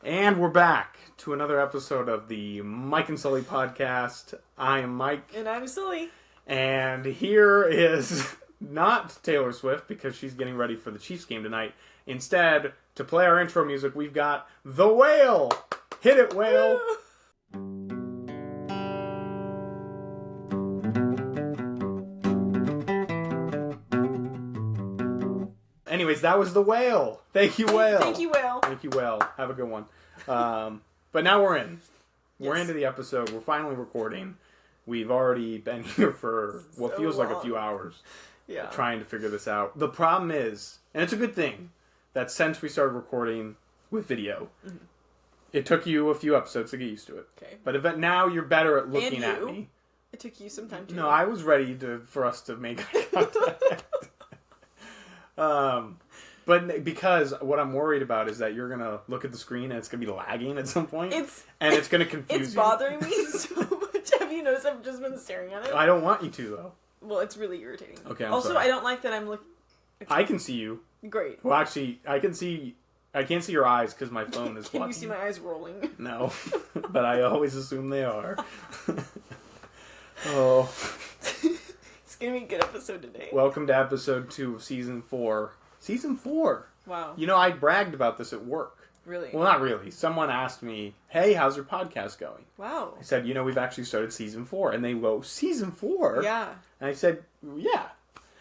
And we're back to another episode of the Mike and Sully podcast. I am Mike. And I'm Sully. And here is not Taylor Swift because she's getting ready for the Chiefs game tonight. Instead, to play our intro music, we've got The Whale. Hit it, Whale. Anyways, that was The Whale. Thank you, Whale. Thank you, Whale. Thank you, Whale. Have a good one. But now we're in. Yes. We're into the episode. We're finally recording. We've already been here for what feels like a few hours trying to figure this out. The problem is, and it's a good thing, that since we started recording with video, it took you a few episodes to get used to it. Okay. But now you're better at looking at me. It took you some time too. No, I was ready for us to make contact. But because what I'm worried about is that you're going to look at the screen and it's going to be lagging at some point. And it's going to confuse you. It's bothering me so much. Have you noticed I've just been staring at it? I don't want you to, though. Well, it's really irritating. Okay, I'm sorry. I don't like that I'm looking... I can see you. Great. Well, actually, I can't see your eyes because my phone is blocking. Can you see my eyes rolling? No, but I always assume they are. Oh. It's going to be a good episode today. Welcome to episode 2 of season 4. Season 4. Wow. You know, I bragged about this at work. Really? Well, not really. Someone asked me, hey, how's your podcast going? Wow. I said, we've actually started season 4. And they go, season 4? Yeah. And I said, yeah.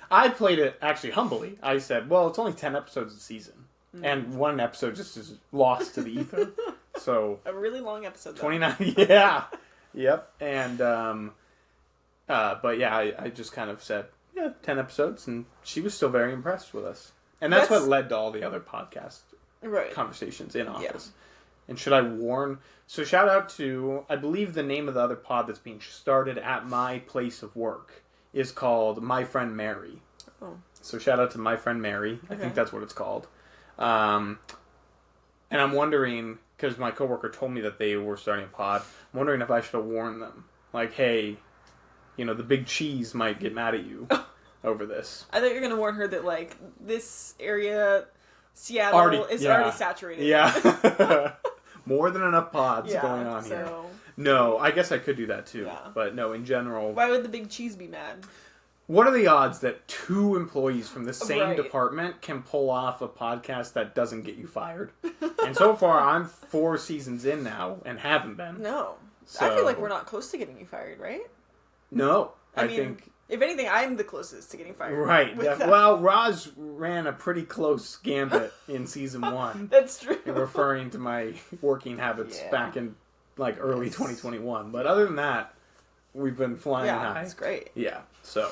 I played it actually humbly. I said, well, it's only 10 episodes a season. And one episode just is lost to the ether. So a really long episode, though. 29, yeah. Yep. And, but yeah, I just kind of said, 10 episodes. And she was still very impressed with us. And that's what led to all the other podcast conversations in office. Yeah. And should I warn? So shout out to, I believe the name of the other pod that's being started at my place of work is called My Friend Mary. Oh. So shout out to My Friend Mary. I think that's what it's called. And I'm wondering, because my coworker told me that they were starting a pod, I'm wondering if I should have warned them. Like, hey, the big cheese might get mad at you. Over this. I thought you were going to warn her that, like, this area, Seattle, is already saturated. Yeah. More than enough pods going on here. So... No, I guess I could do that too. Yeah. But no, in general... Why would the big cheese be mad? What are the odds that 2 employees from the same department can pull off a podcast that doesn't get you fired? And so far, I'm 4 seasons in now and haven't been. No. So... I feel like we're not close to getting you fired, right? No. I think... If anything, I'm the closest to getting fired. Right. Well, Roz ran a pretty close gambit in season 1. That's true. Referring to my working habits back in like early 2021. But other than that, we've been flying high. Yeah, that's great. Yeah. So,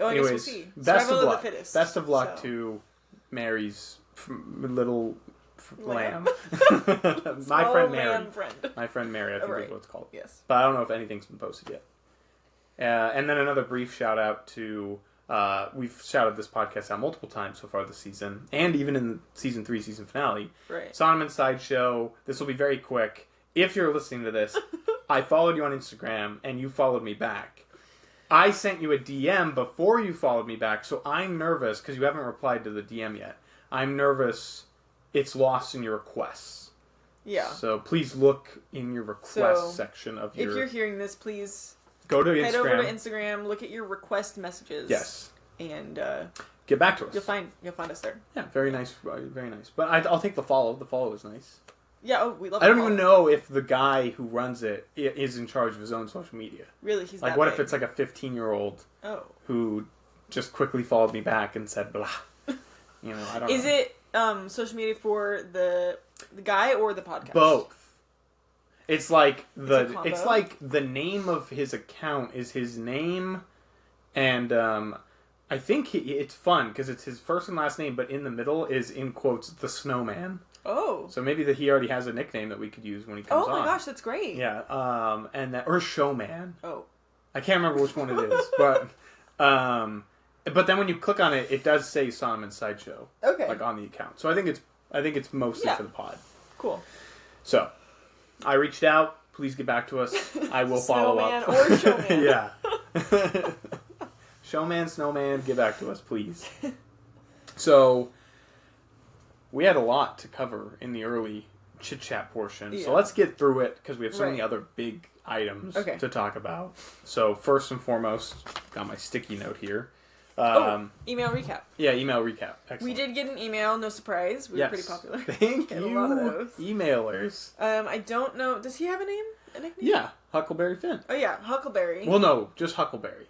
I anyways, guess we'll see. Best of luck. Fittest, best of luck to Mary's little lamb. My friend Mary. My friend Mary, I think is what it's called. Yes. But I don't know if anything's been posted yet. And then another brief shout out to, we've shouted this podcast out multiple times so far this season, and even in the season 3 season finale. Right. Sonoman Sideshow. This will be very quick. If you're listening to this, I followed you on Instagram, and you followed me back. I sent you a DM before you followed me back, so I'm nervous, because you haven't replied to the DM yet. I'm nervous it's lost in your requests. Yeah. So please look in your request section of your... If you're hearing this, please... Go to Instagram. Head over to Instagram, look at your request messages. Yes. And get back to us. You'll find us there. Yeah, very nice, very nice. But I'll take the follow. The follow is nice. Yeah, we love. I don't even know if the guy who runs it is in charge of his own social media. Really, he's like, that what big? if it's like a 15-year-old who just quickly followed me back and said blah? I don't know. Is it social media for the guy or the podcast? Both. It's like the name of his account is his name, and I think it's fun because it's his first and last name, but in the middle is in quotes the Snowman. Oh, so maybe he already has a nickname that we could use when he comes on. Oh my gosh, that's great. Yeah, or Showman. Oh, I can't remember which one it is, but then when you click on it, it does say Sonoman Sideshow. Okay, like on the account. So I think it's mostly for the pod. Cool. So. I reached out. Please get back to us. I will follow up. Snowman or Showman. Yeah. Showman, Snowman, get back to us, please. So, we had a lot to cover in the early chit-chat portion. So let's get through it, because we have so many other big items to talk about. So first and foremost, got my sticky note here. Email recap. Yeah, email recap. Excellent. We did get an email, no surprise. We were pretty popular. Thank you, a lot of those. Emailers. I don't know. Does he have a name? A nickname? Yeah, Huckleberry Finn. Oh yeah, Huckleberry. Well, no, just Huckleberry.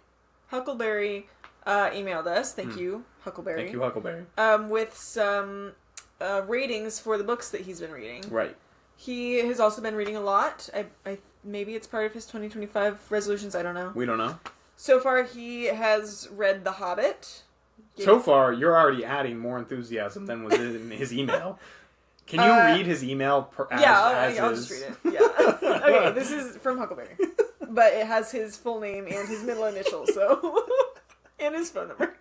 Huckleberry emailed us. Thank you, Huckleberry. Thank you, Huckleberry. With some ratings for the books that he's been reading. Right. He has also been reading a lot. I maybe it's part of his 2025 resolutions. I don't know. We don't know. So far, he has read The Hobbit. So far, you're already adding more enthusiasm than was in his email. Can you read his email I'll just read it. Yeah. Okay, this is from Huckleberry. But it has his full name and his middle initials, so... and his phone number.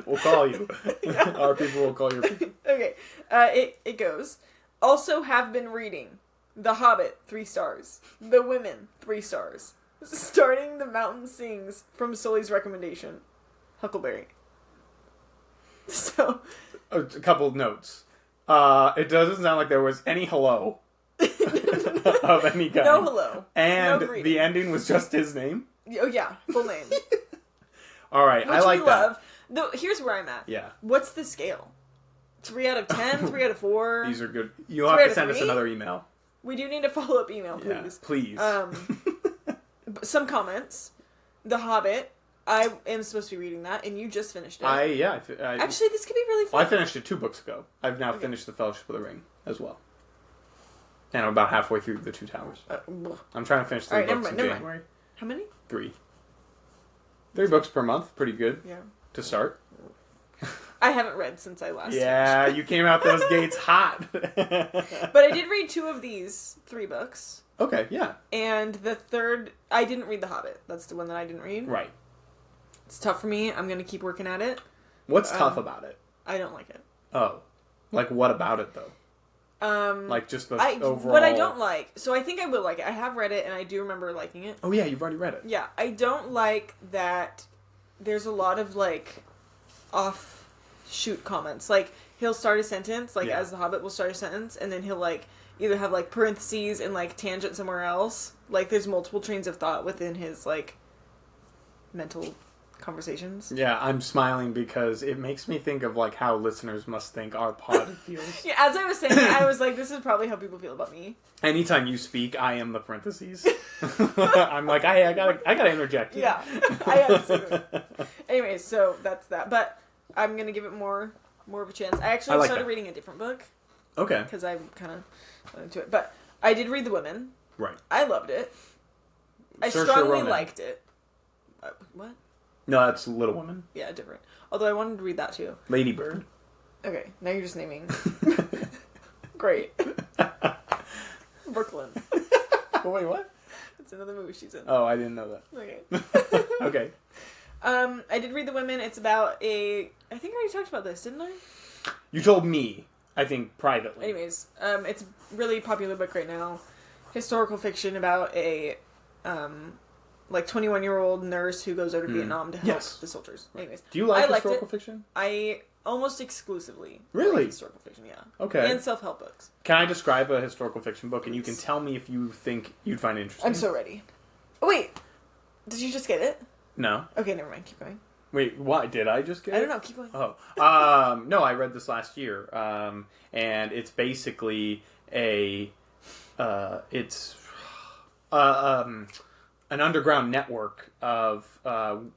We'll call you. Yeah. Our people will call your people. Okay. It goes, also have been reading The Hobbit, 3 stars. The Women, 3 stars. Starting The Mountain Sings from Sully's recommendation. Huckleberry. So... A couple of notes. It doesn't sound like there was any hello of any kind. No hello. And no the ending was just his name? Oh, yeah. Full name. All right. Which I like we that. Love. Though, here's where I'm at. Yeah. What's the scale? 3 out of 10? 3 out of 4? These are good. You'll have to send us another email. We do need a follow-up email, please. Yeah, please. Some comments. The Hobbit. I am supposed to be reading that, and you just finished it. Actually, this could be really fun. Well, I finished it 2 books ago. I've now finished The Fellowship of the Ring as well. And I'm about halfway through The Two Towers. I'm trying to finish 3 books in January. How many? 3. 3 books per month. Pretty good. Yeah. To start. I haven't read since I last Yeah, finished. You came out those gates hot. But I did read 2 of these 3 books. Okay, yeah. And the third... I didn't read The Hobbit. That's the one that I didn't read. Right. It's tough for me. I'm going to keep working at it. What's tough about it? I don't like it. Oh. Like, what about it, though? Like, just the overall... What I don't like... So I think I will like it. I have read it, and I do remember liking it. Oh, yeah, you've already read it. Yeah. I don't like that there's a lot of, like, offshoot comments. Like, he'll start a sentence, like, as the Hobbit will start a sentence, and then he'll, like, either have, like, parentheses and, like, tangent somewhere else. Like, there's multiple trains of thought within his, like, mental... conversations. Yeah, I'm smiling because it makes me think of like how listeners must think our pod feels. Yeah, as I was saying, I was like, this is probably how people feel about me. Anytime you speak, I am the parentheses. I'm like, I gotta interject. Here. Yeah, I have to say that. Anyway, so that's that. But I'm gonna give it more of a chance. I actually started reading a different book. Okay. Because I'm kind of into it, but I did read The Women. Right. I loved it. I strongly liked it. What? No, that's Little Women. Yeah, different. Although I wanted to read that too. Lady Bird. Okay, now you're just naming. Great. Brooklyn. Wait, what? It's another movie she's in. Oh, I didn't know that. Okay. Okay. I did read The Women. It's about I think I already talked about this, didn't I? You told me, I think, privately. Anyways, it's a really popular book right now. Historical fiction about a, 21-year-old nurse who goes over to Vietnam to help the soldiers. Anyways. Do you like historical fiction? I almost exclusively like historical fiction, yeah. Okay. And self-help books. Can I describe a historical fiction book and you can tell me if you think you'd find it interesting? I'm so ready. Oh, wait. Did you just get it? No. Okay, never mind. Keep going. Wait, why? Did I just get it? I don't know. Keep going. Oh. No, I read this last year. And it's basically an underground network of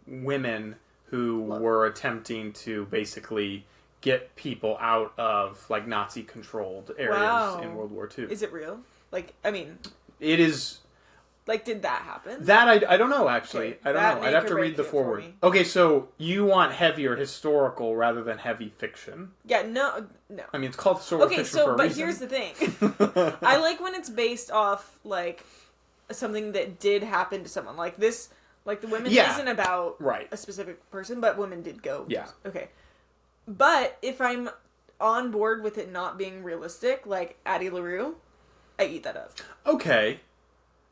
women who were attempting to basically get people out of like Nazi-controlled areas in World War II. Is it real? It is. Like, did that happen? That I don't know, actually. Okay, I don't know. I'd have to read the foreword. Okay, so you want heavier historical rather than heavy fiction. Yeah, no. I mean, it's called historical fiction for a reason. Okay, but here's the thing. I like when it's based off, like, something that did happen to someone. Like this, like The Women isn't about a specific person, but women did go. Yeah. Okay. But if I'm on board with it not being realistic, like Addie LaRue, I eat that up. Okay.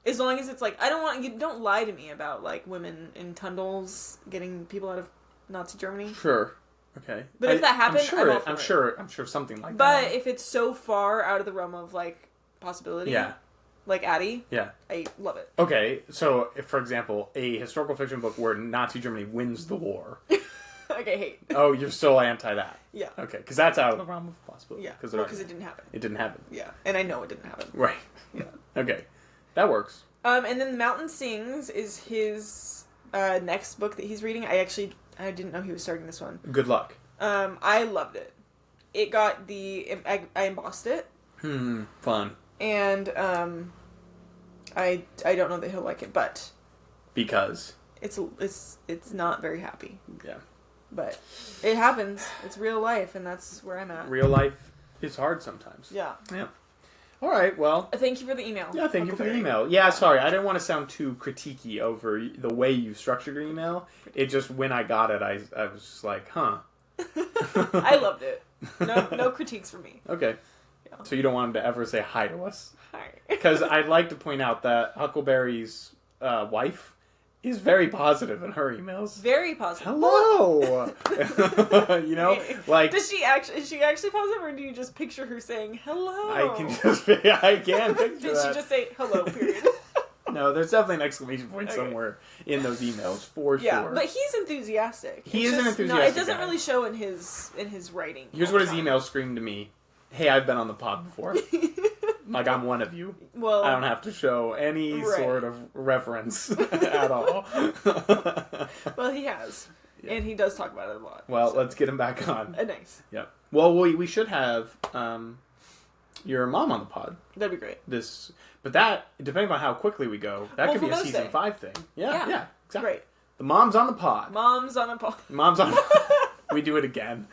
As long as it's like, don't lie to me about like women in tunnels getting people out of Nazi Germany. Sure. Okay. But if that happened, I'm sure something like that. But if it's so far out of the realm of, like, possibility... Yeah. Like Addie? Yeah. I love it. Okay, so, if, for example, a historical fiction book where Nazi Germany wins the war... Okay, hate. Oh, you're still anti that? Yeah. Okay, because that's out of the realm of possibility. Yeah, because it didn't happen. It didn't happen. Yeah, and I know it didn't happen. Right. Yeah. Okay, that works. And then The Mountain Sings is his next book that he's reading. I didn't know he was starting this one. Good luck. I loved it. It got I embossed it. Fun. And I don't know that he'll like it, but because it's not very happy. Yeah. But it happens. It's real life, and that's where I'm at. Real life is hard sometimes. Yeah. Yeah. All right, well... Thank you for the email. Yeah, thank you for the email. Yeah, sorry, I didn't want to sound too critiquey over the way you structured your email. It just, when I got it, I was just like, huh. I loved it. No critiques for me. Okay. Yeah. So you don't want him to ever say hi to us? Hi. Because I'd like to point out that Huckleberry's wife is very positive in her emails. Very positive. Hello! You know? Like... Is she actually positive, or do you just picture her saying hello? I can picture Did that. she just say hello, period? No, there's definitely an exclamation point somewhere in those emails, for sure. Yeah, but he's enthusiastic. He is an enthusiastic No, it doesn't guy. really show in his writing. Here's what his email screamed to me. Hey, I've been on the pod before. Like, I'm one of you. Well, I don't have to show any sort of reference at all. Well, he has. Yeah. And he does talk about it a lot. Well, let's get him back on. Nice. Yep. Well, we should have your mom on the pod. That'd be great. But that, depending on how quickly we go, that could be a Mother's season Day. 5 thing. Yeah, exactly. Great. The mom's on the pod. Mom's on a pod. Mom's on. We do it again.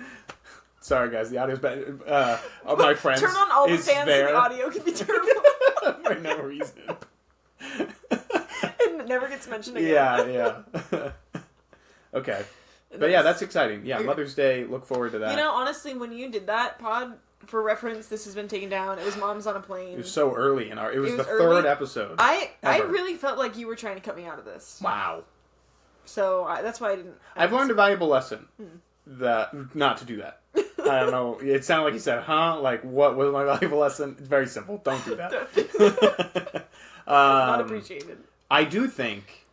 Sorry, guys. The audio's bad. My friends. Turn on all the fans there. and the audio can be turned on. For no reason. It never gets mentioned again. Yeah. Okay. But yeah, that's exciting. Yeah, Mother's Day. Look forward to that. You know, honestly, when you did that pod, for reference, this has been taken down. It was Mom's on a Plane. It was so early in our... It was the early. third episode. I really felt like you were trying to cut me out of this. Wow. So that's why I didn't... I've learned a valuable lesson. That not to do that. I don't know. It sounded like you said, huh? Like, what was my valuable lesson? It's very simple. Don't do that. Not appreciated. I do think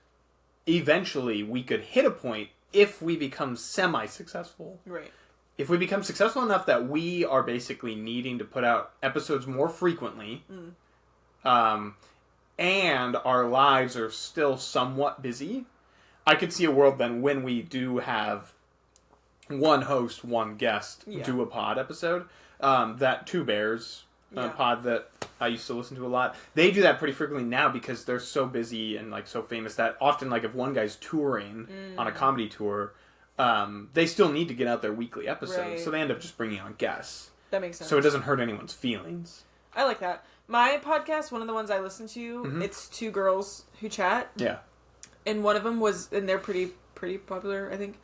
eventually we could hit a point if we become semi-successful. Right. If we become successful enough that we are basically needing to put out episodes more frequently, and our lives are still somewhat busy, I could see a world then when we do have one host, one guest do a pod episode. That Two Bears pod that I used to listen to a lot, they do that pretty frequently now because they're so busy and like so famous that often, like, if one guy's touring on a comedy tour, they still need to get out their weekly episodes, so they end up just bringing on guests. That makes sense. So it doesn't hurt anyone's feelings. I like that. My podcast, one of the ones I listen to, it's two girls who chat. Yeah. And one of them was, and they're pretty popular, I think.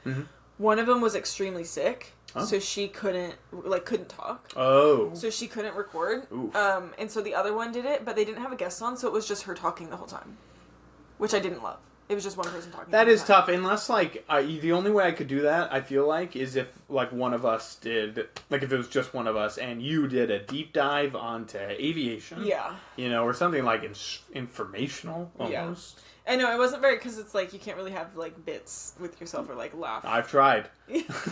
One of them was extremely sick, so she couldn't talk. Oh. So she couldn't record. Oof. And so the other one did it, but they didn't have a guest on, so it was just her talking the whole time, which I didn't love. It was just one person talking. That is tough, unless, like, the only way I could do that, I feel like, is if, like, one of us did, like, if it was just one of us, and you did a deep dive onto aviation. Yeah. You know, or something, like, informational, almost. Yeah. I know, it wasn't very, because it's like, you can't really have, like, bits with yourself or, like, laugh. I've tried.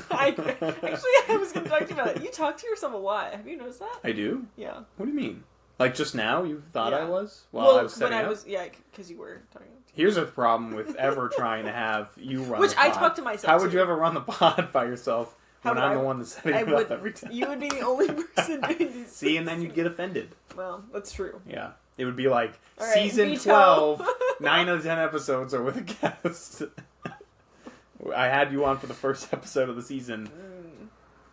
I was going to talk to you about it. You talk to yourself a lot. Have you noticed that? I do? Yeah. What do you mean? Like, just now you thought I was? Well, I was setting up? because you were talking. Here's a problem with ever trying to have you run Which the pod. I talk to myself. How would you ever run the pod by yourself when I'm the one that's setting it up every time? You would be the only person doing these. See, and then you'd get offended. Well, that's true. Yeah. It would be like, right, season 12, 9 of the 10 episodes are with a guest. I had you on for the first episode of the season.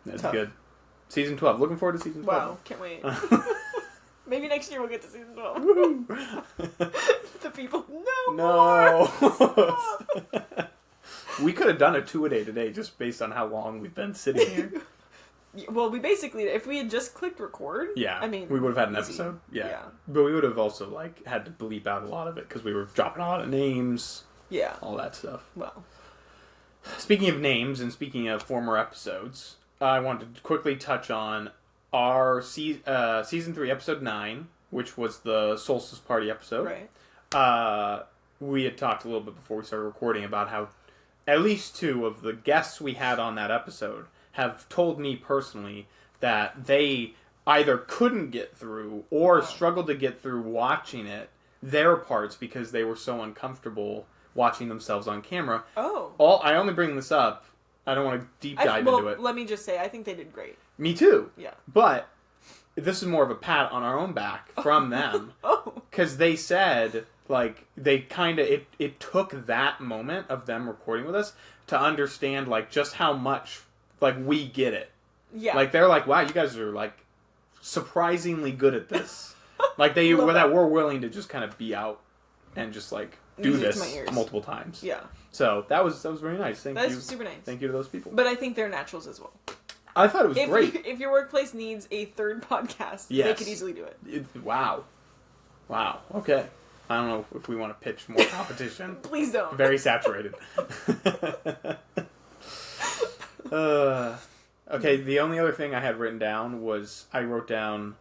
That's tough. Good. Season 12. Looking forward to season 12. Wow, can't wait. Maybe next year we'll get to season 12. The people, no. We could have done a 2-a-day today just based on how long we've been sitting here. Well, we basically, if we had just clicked record, I mean, we would have had an episode. Yeah. But we would have also, like, had to bleep out a lot of it because we were dropping a lot of names. Yeah. All that stuff. Well. Speaking of names and speaking of former episodes, I wanted to quickly touch on our season 3, episode 9, which was the Solstice Party episode. Right. We had talked a little bit before we started recording about how at least 2 of the guests we had on that episode have told me personally that they either couldn't get through or struggled to get through watching their parts because they were so uncomfortable watching themselves on camera. Oh. I only bring this up. I don't want to deep dive into it. Let me just say, I think they did great. Me too. Yeah. But this is more of a pat on our own back from them. Oh. Because they said, like, they kind of, it took that moment of them recording with us to understand, like, just how much, like, we get it. Yeah. Like, they're like, wow, you guys are, like, surprisingly good at this. Like, we're willing to just kind of be out and just, like, do this multiple times. Yeah. So, that was very nice. Thank you. That's super nice. Thank you to those people. But I think they're naturals as well. I thought it was great. If your workplace needs a third podcast, they could easily do it. Wow. Okay. I don't know if we want to pitch more competition. Please don't. Very saturated. Okay, the only other thing I had written down was I wrote down...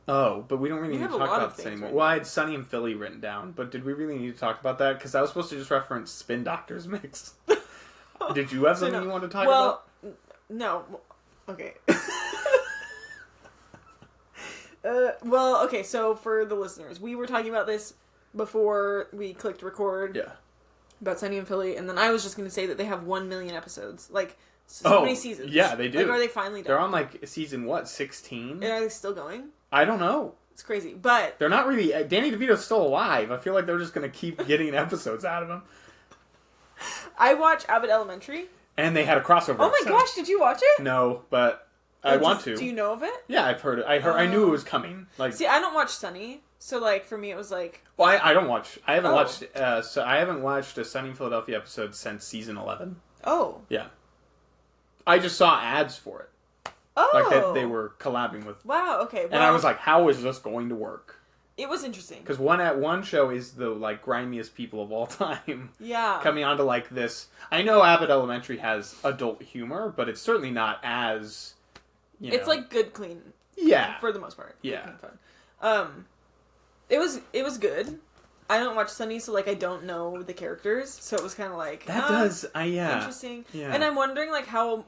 Oh, but we don't really need to talk about this anymore. Well, I had Sunny and Philly written down, but did we really need to talk about that? Because I was supposed to just reference Spin Doctor's mix. Did you have something you wanted to talk about? No. Okay. Okay, so for the listeners, we were talking about this before we clicked record. Yeah. About Sunny and Philly, and then I was just going to say that they have 1 million episodes. Like, so many seasons. Yeah, they do. Like, are they finally done? They're on, like, season, 16? And are they still going? I don't know. It's crazy, but... They're not really... Danny DeVito's still alive. I feel like they're just going to keep getting episodes out of him. I watch Abbott Elementary. And they had a crossover. Oh my gosh, did you watch it? No, but I want to. Do you know of it? Yeah, I've heard it. I knew it was coming. Like, see, I don't watch Sunny, so like for me it was like. Well, I don't watch. I haven't watched. So I haven't watched a Sunny in Philadelphia episode since season 11. Oh. Yeah. I just saw ads for it. Oh. Like that they were collabing with. Wow. Okay. Well, and I was like, how is this going to work? It was interesting. Because one show is the, like, grimiest people of all time. Yeah. Coming onto, like, this... I know Abbott Elementary has adult humor, but it's certainly not as, It's, like, good, clean. Yeah. For the most part. Yeah. Good, clean, fun. It was good. I don't watch Sunny, so, like, I don't know the characters. So it was kind of like... yeah. Interesting. Yeah. And I'm wondering, like, how...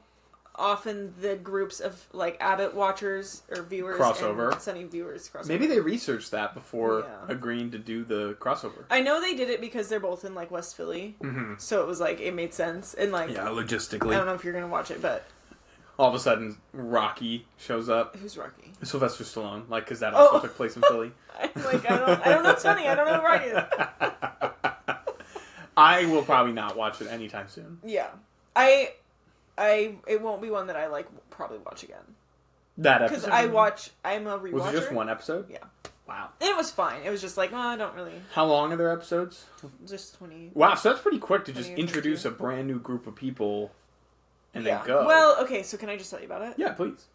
often the groups of like Abbott watchers or viewers crossover and Sunny viewers crossover. Maybe they researched that before agreeing to do the crossover. I know they did it because they're both in like West Philly, so it was like it made sense and like logistically. I don't know if you're gonna watch it, but all of a sudden Rocky shows up. Who's Rocky? Sylvester Stallone, like because that also took place in Philly. I don't know Sunny. I don't know Rocky. I will probably not watch it anytime soon. Yeah, it won't be one that I like probably watch again. That episode? Because I'm a rewatcher. Was it just one episode? Yeah. Wow. And it was fine. It was just like, I don't really... How long are their episodes? Just 20. Wow, so that's pretty quick to just introduce a brand new group of people and then go. Well, okay, so can I just tell you about it? Yeah, please.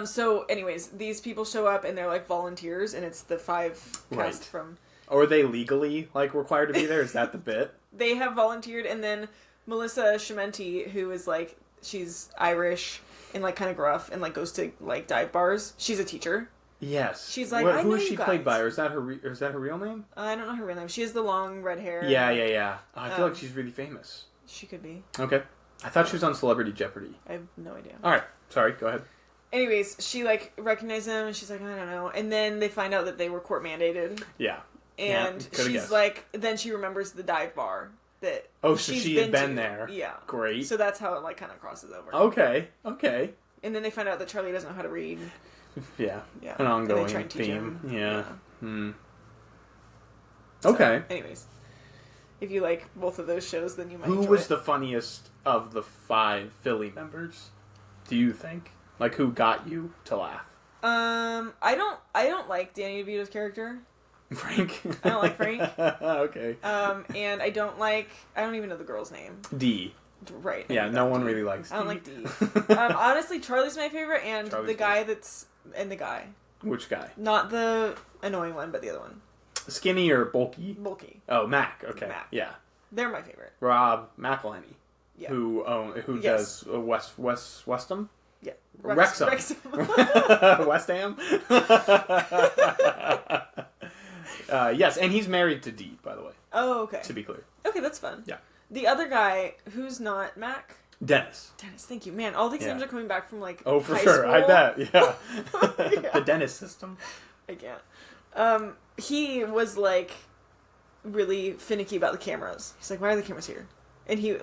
So anyways, these people show up and they're like volunteers and it's the 5 cast from... Or are they legally, like, required to be there? Is that the bit? They have volunteered and then... Melissa Chimenti, who is like, she's Irish and like kind of gruff and like goes to like dive bars. She's a teacher. Yes. She's like, who is she played by? Or is that her real name? I don't know her real name. She has the long red hair. Yeah. Oh, I feel like she's really famous. She could be. Okay. I thought she was on Celebrity Jeopardy. I have no idea. All right. Sorry. Go ahead. Anyways, she like recognized them and she's like, I don't know. And then they find out that they were court mandated. Yeah. And she's like, then she remembers the dive bar. That so she had been there. Yeah. Great. So that's how it like kind of crosses over. Okay. And then they find out that Charlie doesn't know how to read. Yeah. An ongoing theme. Yeah. So, okay. Anyways. If you like both of those shows, then you might Who was the funniest of the 5 Philly members, do you think? Like, who got you to laugh? I don't like Danny DeVito's character. Frank? I don't like Frank. Okay. And I don't even know the girl's name. D. Right. Yeah, no one really likes D. I don't like D. Honestly, Charlie's my favorite, and the guy Which guy? Not the annoying one, but the other one. Skinny or bulky? Bulky. Oh, Mac. Okay. Mac. Yeah. They're my favorite. Rob McElhenney, Yeah. who Yes. does Westham? Yeah. Wrexham. West Ham? Yes, and he's married to Dee, by the way. Oh, okay. To be clear. Okay, that's fun. Yeah. The other guy, who's not Mac? Dennis. Dennis, thank you. Man, all these names are coming back from, like, oh, for high sure. school. I bet. Yeah. Yeah. The Dennis system. I can't. He was, like, really finicky about the cameras. He's like, why are the cameras here? And he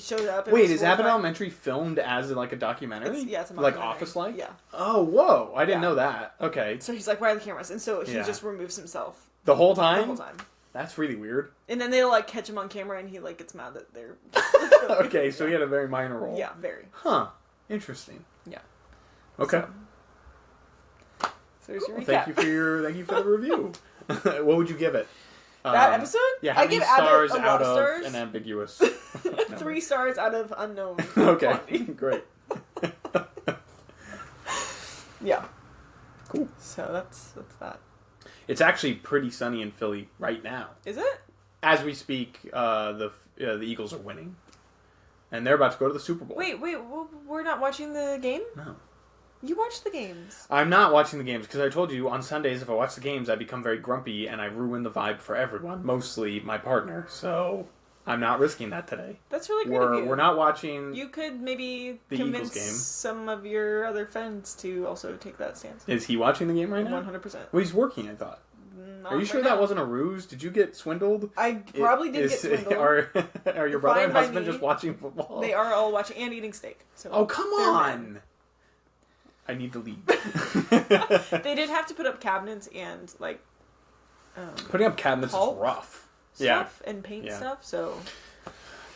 showed up. Wait, is Abbott Elementary filmed as, like, a documentary? It's a like documentary. Office-like? Yeah. Oh, whoa. I didn't know that. Okay. So he's like, why are the cameras? And so he just removes himself. The whole time? The whole time. That's really weird. And then they, like, catch him on camera and he, like, gets mad that they're... Okay, so he had a very minor role. Yeah, very. Huh. Interesting. Yeah. Okay. So here's your recap. Thank you for the review. What would you give it? That episode? Yeah, how many give stars Abbott out of of stars. an ambiguous? 3 stars out of unknown. Okay, quantity. great. Yeah. Cool. So that's that. It's actually pretty sunny in Philly right now. Is it? As we speak, the Eagles are winning, and they're about to go to the Super Bowl. Wait, we're not watching the game? No. You watch the games. I'm not watching the games because I told you on Sundays if I watch the games I become very grumpy and I ruin the vibe for everyone, mostly my partner. So I'm not risking that today. That's really great of you. We're not watching. You could maybe the convince Eagles game. some of your other friends to also take that stance. Is he watching the game right now? 100%. Well, he's working, I thought. Not Are you sure that wasn't a ruse? Did you get swindled? I probably did get swindled. Are your brother and Fine by husband me. just watching football? They are all watching and eating steak. So Oh, come they're on! men. I need to leave. They did have to put up cabinets and, like... Putting up cabinets is rough. Stuff and paint stuff, so...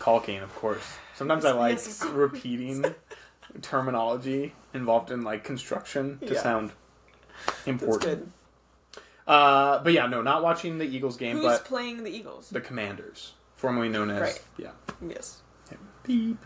Caulking, of course. Sometimes I like Yes, of course. repeating terminology involved in like construction to sound important. That's good. But yeah, no, not watching the Eagles game, Who's but playing the Eagles? the Commanders, formerly known as Right. yeah. Yes. Beep.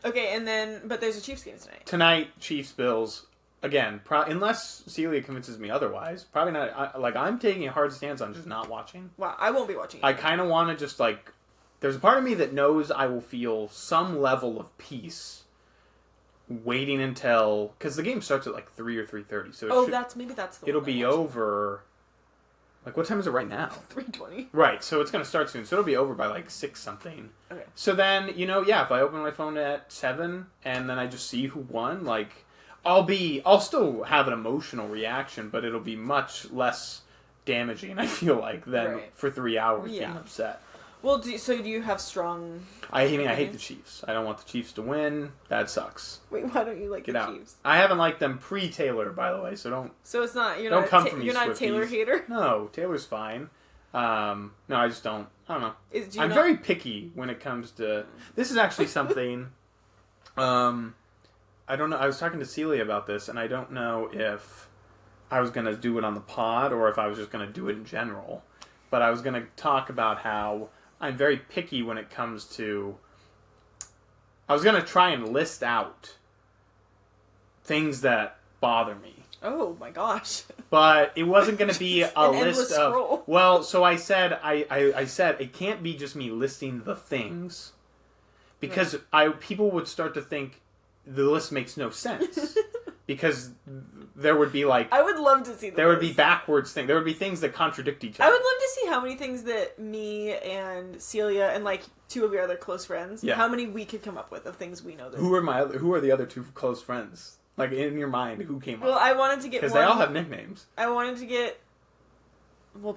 Okay, and then but there's a Chiefs game tonight. Tonight, Chiefs Bills. Again, unless Celia convinces me otherwise, probably not. I'm taking a hard stance on just not watching. Wow, I won't be watching. I kind of want to just like. There's a part of me that knows I will feel some level of peace waiting until because the game starts at like 3 or 3:30. So maybe that's the. It'll one be I watched. over. Like what time is it right now? 3:20. Right, so it's gonna start soon. So it'll be over by like 6 something. Okay. So then if I open my phone at 7 and then I just see who won, like I'll still have an emotional reaction, but it'll be much less damaging. I feel like than for 3 hours being upset. Well, do you have strong... I hate the Chiefs. I don't want the Chiefs to win. That sucks. Wait, why don't you like the Chiefs? I haven't liked them pre-Taylor, by the way, so don't... So it's not... You're don't not come for me, you're not a Taylor Swifties. hater? No, Taylor's fine. No, I just don't... I don't know. I'm very picky when it comes to... This is actually something... I don't know. I was talking to Celia about this, and I don't know if I was going to do it on the pod or if I was just going to do it in general. But I was going to talk about how I'm very picky when it comes to... I was going to try and list out things that bother me. Oh my gosh. But it wasn't going to be a list of... Scroll. Well, so I said, I said it can't be just me listing the things. Because people would start to think the list makes no sense. Because there would be like... I would love to see There would be backwards things. There would be things that contradict each other. I would love to see how many things that me and Celia and like 2 of your other close friends, how many we could come up with of things we know. That Who are the other 2 close friends? Like in your mind, who came up? Well, I wanted to get because they all have nicknames. I wanted to get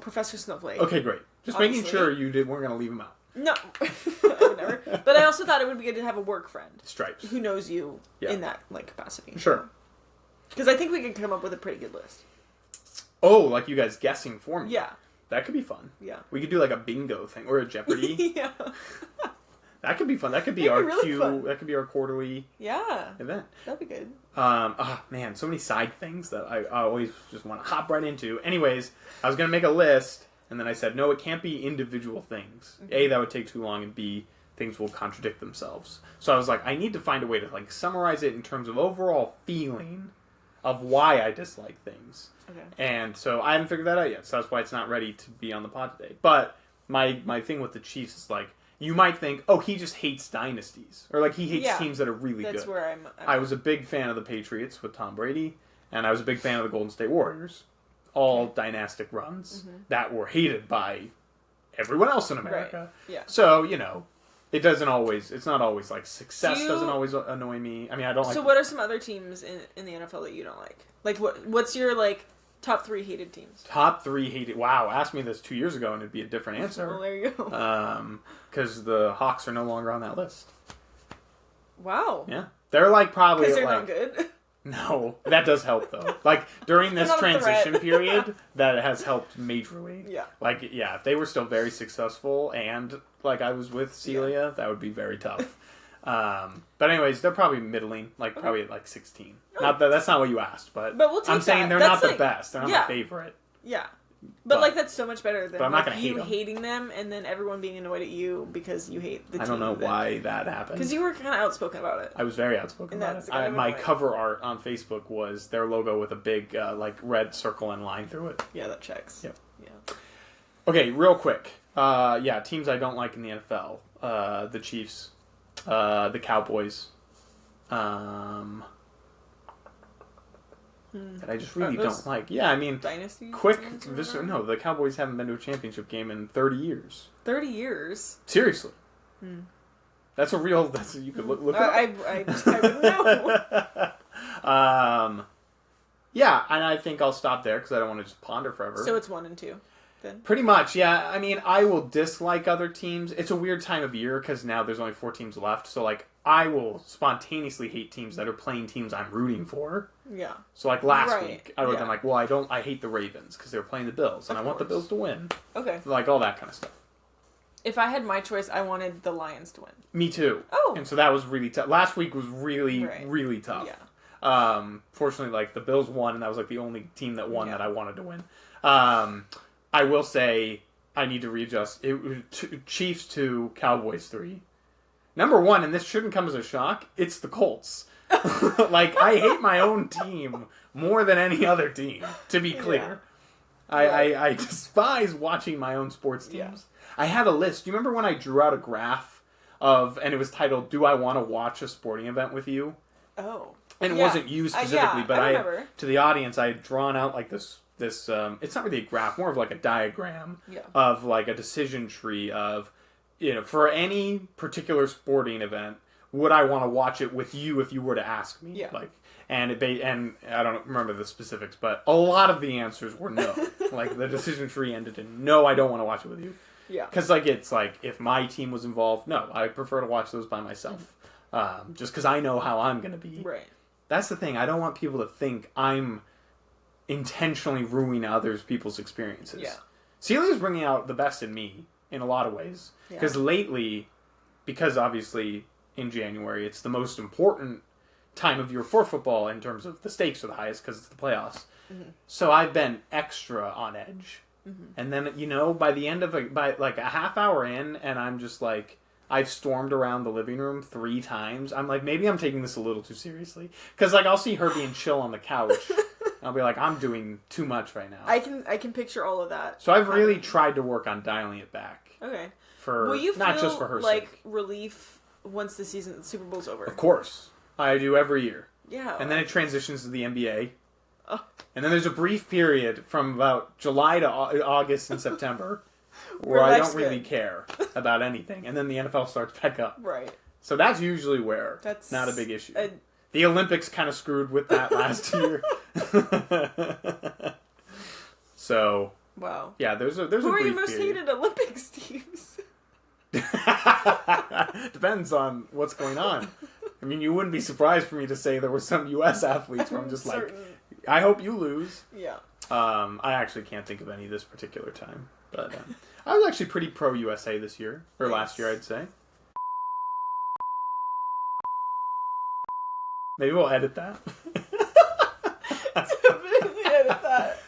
Professor Snowflake. Okay, great. Just making sure you weren't going to leave him out. No, I would never. But I also thought it would be good to have a work friend, Stripes, who knows you in that like capacity. Sure. Because I think we could come up with a pretty good list. Oh, like you guys guessing for me? Yeah. That could be fun. Yeah. We could do like a bingo thing or a Jeopardy. Yeah. That could be fun. That could be That'd our be really fun. That could be our quarterly event. That'd be good. Man, so many side things that I always just want to hop right into. Anyways, I was going to make a list, and then I said, no, it can't be individual things. Mm-hmm. A, that would take too long, and B, things will contradict themselves. So I was like, I need to find a way to like summarize it in terms of overall feeling, of why I dislike things. Okay. And so I haven't figured that out yet. So that's why it's not ready to be on the pod today. But my thing with the Chiefs is like, you might think, oh, he just hates dynasties. Or like he hates teams that are really good. That's where I was a big fan of the Patriots with Tom Brady. And I was a big fan of the Golden State Warriors. All dynastic runs that were hated by everyone else in America. Right. Yeah. So, it's not always like success doesn't always annoy me. I mean, I don't like... So what are some other teams in the NFL that you don't like? Like, what's your, like, top 3 hated teams? Top 3 hated... Wow, ask me this 2 years ago and it'd be a different answer. Well, there you go. Because the Hawks are no longer on that list. Wow. Yeah. They're like probably... Because they're not good? No, that does help though. Like during this transition period, that has helped majorly. Yeah. Like if they were still very successful and like I was with Celia, that would be very tough. But anyways, they're probably middling, like probably at like 16. Oh. Not that's not what you asked, but we'll take I'm saying they're not the best. They're not my favorite. Yeah. But like that's so much better than I'm not gonna you hating them and then everyone being annoyed at you because you hate the team. I don't know why that happened. Because you were kind of outspoken about it. I was very outspoken about it. My cover art on Facebook was their logo with a big like red circle and line through it. Yeah, that checks. Yep. Yeah. Okay, real quick. Teams I don't like in the NFL. The Chiefs, the Cowboys. That I just really don't like. Yeah, I mean, dynasty. The Cowboys haven't been to a championship game in 30 years. 30 years. Seriously. That's a real. You could look. I wouldn't know. Yeah, and I think I'll stop there because I don't want to just ponder forever. So it's 1 and 2. Then? Pretty much, yeah. I mean, I will dislike other teams. It's a weird time of year because now there's only 4 teams left. So, like, I will spontaneously hate teams that are playing teams I'm rooting for. Yeah. So, like, last week, I would have been like, well, I hate the Ravens because they were playing the Bills, and I want the Bills to win. Okay. Like, all that kind of stuff. If I had my choice, I wanted the Lions to win. Me too. Oh. And so that was really tough. Last week was really, really tough. Yeah. Fortunately, like, the Bills won, and that was, like, the only team that won that I wanted to win. I will say I need to readjust. It was Chiefs 2, Cowboys 3. Number 1, and this shouldn't come as a shock, it's the Colts. Like, I hate my own team more than any other team, to be clear. Yeah. I despise watching my own sports teams. Yeah. I had a list. Do you remember when I drew out a graph and it was titled, Do I Want to Watch a Sporting Event with You? Oh. And it wasn't you specifically, but I to the audience, I had drawn out like this it's not really a graph, more of like a diagram of like a decision tree of, for any particular sporting event, would I want to watch it with you if you were to ask me? Yeah. Like, and I don't remember the specifics, but a lot of the answers were no. Like the decision tree ended in no, I don't want to watch it with you. Yeah. Because like it's like if my team was involved, no, I prefer to watch those by myself. Just because I know how I'm going to be. Right. That's the thing. I don't want people to think I'm intentionally ruining others people's experiences. Yeah. Celia's bringing out the best in me in a lot of ways. Because lately, because obviously in January it's the most important time of year for football in terms of the stakes are the highest because it's the playoffs. Mm-hmm. So I've been extra on edge. Mm-hmm. And then, by the end of by like a half hour in and I'm just like, I've stormed around the living room 3 times. I'm like, maybe I'm taking this a little too seriously. Because like I'll see her being chill on the couch. I'll be like, I'm doing too much right now. I can picture all of that. So I've really tried to work on dialing it back. Okay. For not just for her like sake. Relief once the Super Bowl's over? Of course. I do every year. Yeah. And then it transitions to the NBA. Oh. And then there's a brief period from about July to August and September where I don't really care about anything. And then the NFL starts back up. Right. So that's usually where that's not a big issue. The Olympics kind of screwed with that last year. So, wow. Yeah, there's a Who are brief your most period. hated Olympics teams? Depends on what's going on. I mean, you wouldn't be surprised for me to say there were some U.S. athletes where I'm just like, I hope you lose. Yeah. I actually can't think of any this particular time. But I was actually pretty pro-USA this year. Or last year, I'd say. Maybe we'll edit that. Definitely edit that.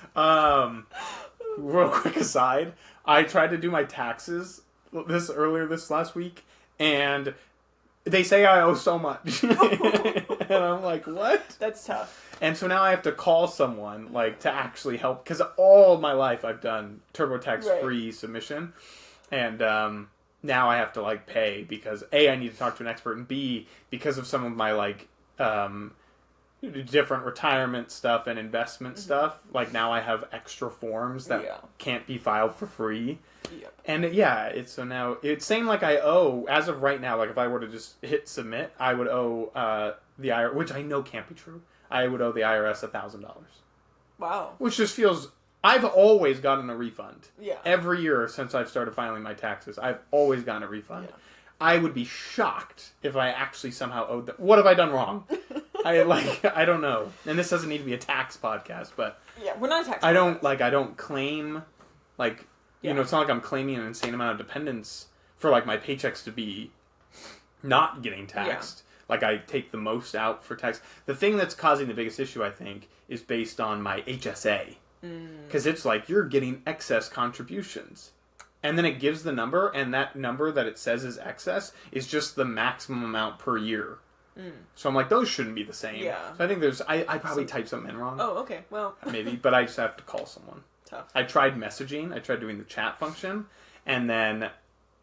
Real quick aside, I tried to do my taxes earlier this last week, and they say I owe so much. And I'm like, what? That's tough. And so now I have to call someone, like, to actually help. Because all my life I've done TurboTax free submission. And now I have to, like, pay because, A, I need to talk to an expert. And B, because of some of my, like, different retirement stuff and investment stuff, like, now I have extra forms that can't be filed for free. Yep. And it's so now it's saying like I owe, as of right now, like if I were to just hit submit, I would owe the IRS, which I know can't be true. I would owe the IRS $1,000. Wow. Which just feels. I've always gotten a refund. Yeah. Every year since I've started filing my taxes, I've always gotten a refund. Yeah. I would be shocked if I actually somehow owed them. What have I done wrong? I don't know. And this doesn't need to be a tax podcast, but yeah, we're not a tax. I don't claim like. You know, it's not like I'm claiming an insane amount of dependence for, like, my paychecks to be not getting taxed. Yeah. Like, I take the most out for tax. The thing that's causing the biggest issue, I think, is based on my HSA. Because it's like, you're getting excess contributions. And then it gives the number, and that number that it says is excess is just the maximum amount per year. So I'm like, those shouldn't be the same. Yeah. So I think I probably typed something in wrong. Oh, okay. Well. Maybe, but I just have to call someone. Tough. I tried messaging. I tried doing the chat function, and then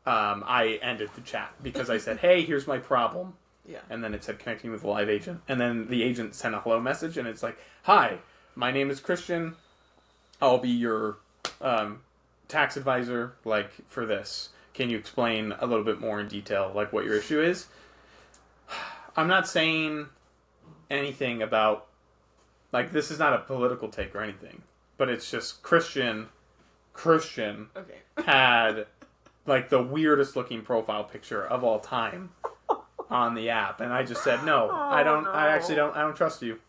I ended the chat because I said, "Hey, here's my problem." Yeah. And then it said connecting with a live agent, and then the agent sent a hello message, and it's like, "Hi, my name is Christian. I'll be your tax advisor, like for this. Can you explain a little bit more in detail, like what your issue is?" I'm not saying anything about like this is not a political take or anything. But it's just Christian had like the weirdest looking profile picture of all time on the app, and I just said no. I don't trust you.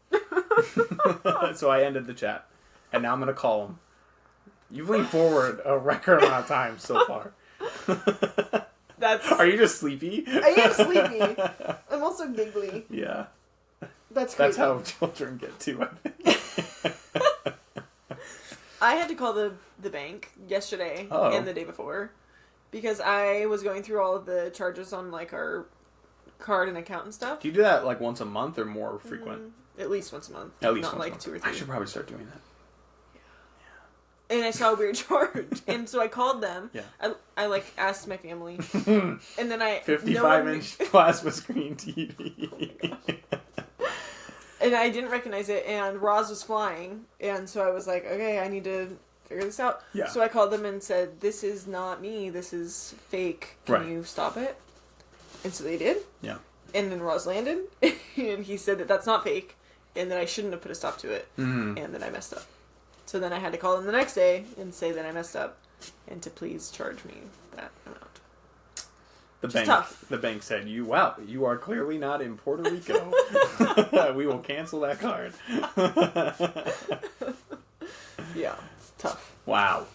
So I ended the chat, and now I'm gonna call him. You've leaned forward a record amount of time so far. Are you just sleepy? I am sleepy. I'm also giggly. Yeah. That's crazy. That's how children get too, I think. I had to call the bank yesterday and the day before because I was going through all of the charges on like our card and account and stuff. Do you do that like once a month or more frequent? At least once a month. At least not once like a month. 2 or 3. I should probably start doing that. And I saw a weird charge, and so I called them. Yeah. I like asked my family, and then 55-inch plasma screen TV. And I didn't recognize it, and Roz was flying, and so I was like, okay, I need to figure this out. Yeah. So I called them and said, this is not me, this is fake, can you stop it? And so they did. Yeah. And then Roz landed, and he said that that's not fake, and that I shouldn't have put a stop to it, and then I messed up. So then I had to call them the next day and say that I messed up, and to please charge me that amount. The bank said, you are clearly not in Puerto Rico. We will cancel that card. Yeah, tough. Wow.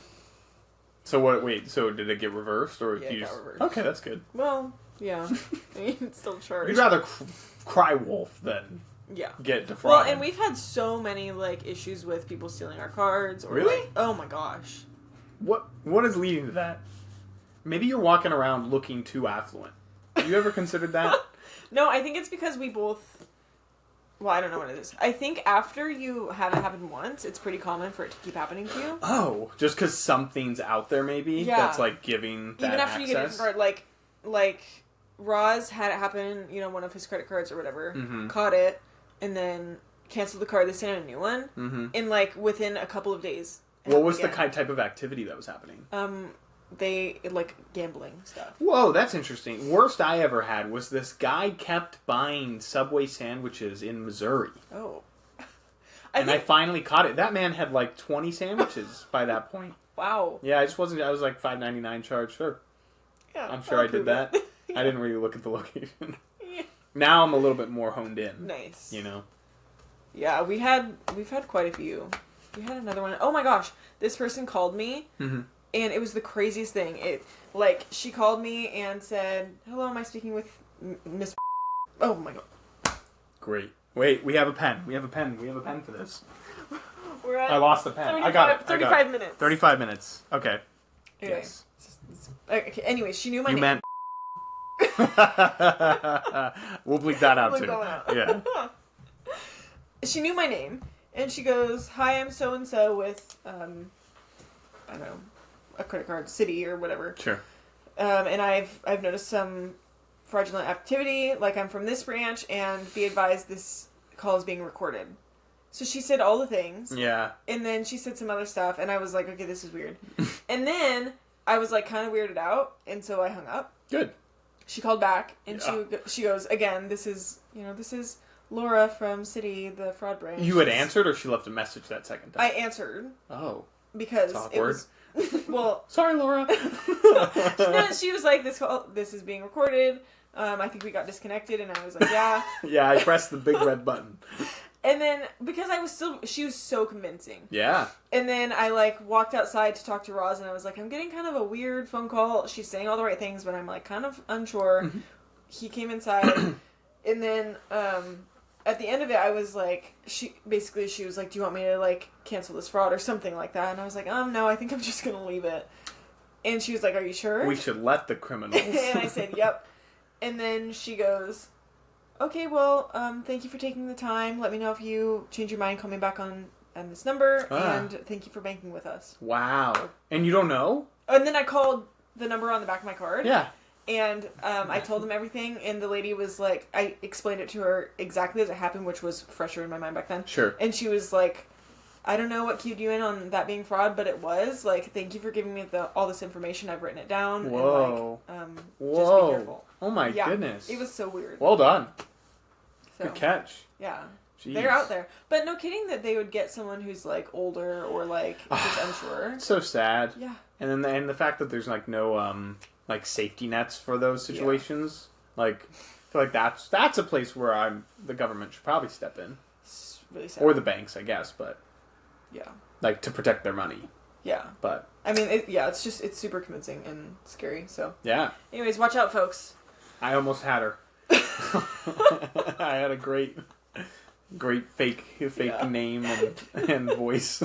So so did it get reversed? Or yeah, it got reversed. Okay, that's good. Well, yeah. I mean, it's still charged. You'd rather cry wolf than get defrauded. Well, and we've had so many, like, issues with people stealing our cards. Or, really? Like, oh my gosh. What is leading to that? Maybe you're walking around looking too affluent. Have you ever considered that? No, I think it's because we both... Well, I don't know what it is. I think after you have it happen once, it's pretty common for it to keep happening to you. Oh, just because something's out there maybe that's, like, giving that even after access? You get a different card, like, Roz had it happen, one of his credit cards or whatever, caught it, and then canceled the card. They sent him a new one, in, like, within a couple of days. What was the type of activity that was happening? They, like, gambling stuff. Whoa, that's interesting. Worst I ever had was this guy kept buying Subway sandwiches in Missouri. Oh. I finally caught it. That man had, like, 20 sandwiches by that point. Wow. Yeah, I was like, $5.99 charge, sure. Yeah, I'm sure I did that. Yeah. I didn't really look at the location. Yeah. Now I'm a little bit more honed in. Nice. Yeah, we've had quite a few. We had another one. Oh my gosh. This person called me. And it was the craziest thing. She called me and said, "Hello, am I speaking with Miss?" Oh my god! Great. Wait, we have a pen. We have a pen for this. I lost the pen. I got it. 35 minutes. 35 minutes. Okay. Yes. Okay. Anyway, she knew my name. You meant. We'll bleep that out too. Yeah. She knew my name, and she goes, "Hi, I'm so and so with I don't know, a credit card, Citi or whatever. Sure. And I've noticed some fraudulent activity. Like, I'm from this branch, and be advised this call is being recorded." So she said all the things. Yeah. And then she said some other stuff, and I was like, okay, this is weird. And then I was like kind of weirded out, and so I hung up. Good. She called back, and she goes, again, this is Laura from Citi, the fraud branch. You had answered, or she left a message that second time? I answered. Oh. Because it was... Well... Sorry, Laura. No, she was like, this is being recorded. I think we got disconnected, and I was like, yeah. Yeah, I pressed the big red button. And then, because she was so convincing. Yeah. And then I, walked outside to talk to Roz, and I was like, I'm getting kind of a weird phone call. She's saying all the right things, but I'm, kind of unsure. Mm-hmm. He came inside, and then, at the end of it, I was like, she was like, do you want me to, cancel this fraud or something like that? And I was like, no, I think I'm just gonna leave it. And she was like, are you sure? We should let the criminals. And I said, yep. And then she goes... Okay, well, thank you for taking the time. Let me know if you change your mind. Call me back on this number. And thank you for banking with us. Wow. And you don't know? And then I called the number on the back of my card. Yeah. And I told them everything. And the lady was like, I explained it to her exactly as it happened, which was fresher in my mind back then. Sure. And she was like, I don't know what cued you in on that being fraud, but it was. Thank you for giving me all this information. I've written it down. Whoa. And, Whoa. Just be careful. Oh my goodness. It was so weird. Well done. So, good catch. Yeah. Jeez. They're out there. But no kidding that they would get someone who's older or just unsure. It's so sad. Yeah. And then the fact that there's no safety nets for those situations. Yeah. I feel like that's a place where the government should probably step in. It's really sad. Or the banks, I guess, but yeah. To protect their money. Yeah. But I mean, it's super convincing and scary, so. Yeah. Anyways, watch out, folks. I almost had her. I had a great fake name and voice.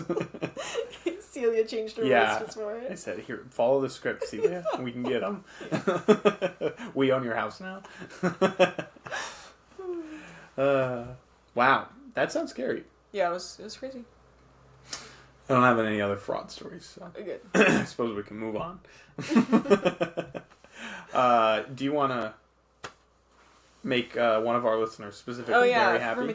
Celia changed her voice just for it. I said, "Here, follow the script, Celia. We can get them. We own your house now." Wow, that sounds scary. Yeah, it was crazy. I don't have any other fraud stories, so good. I suppose we can move on. Do you want to make one of our listeners specifically very happy?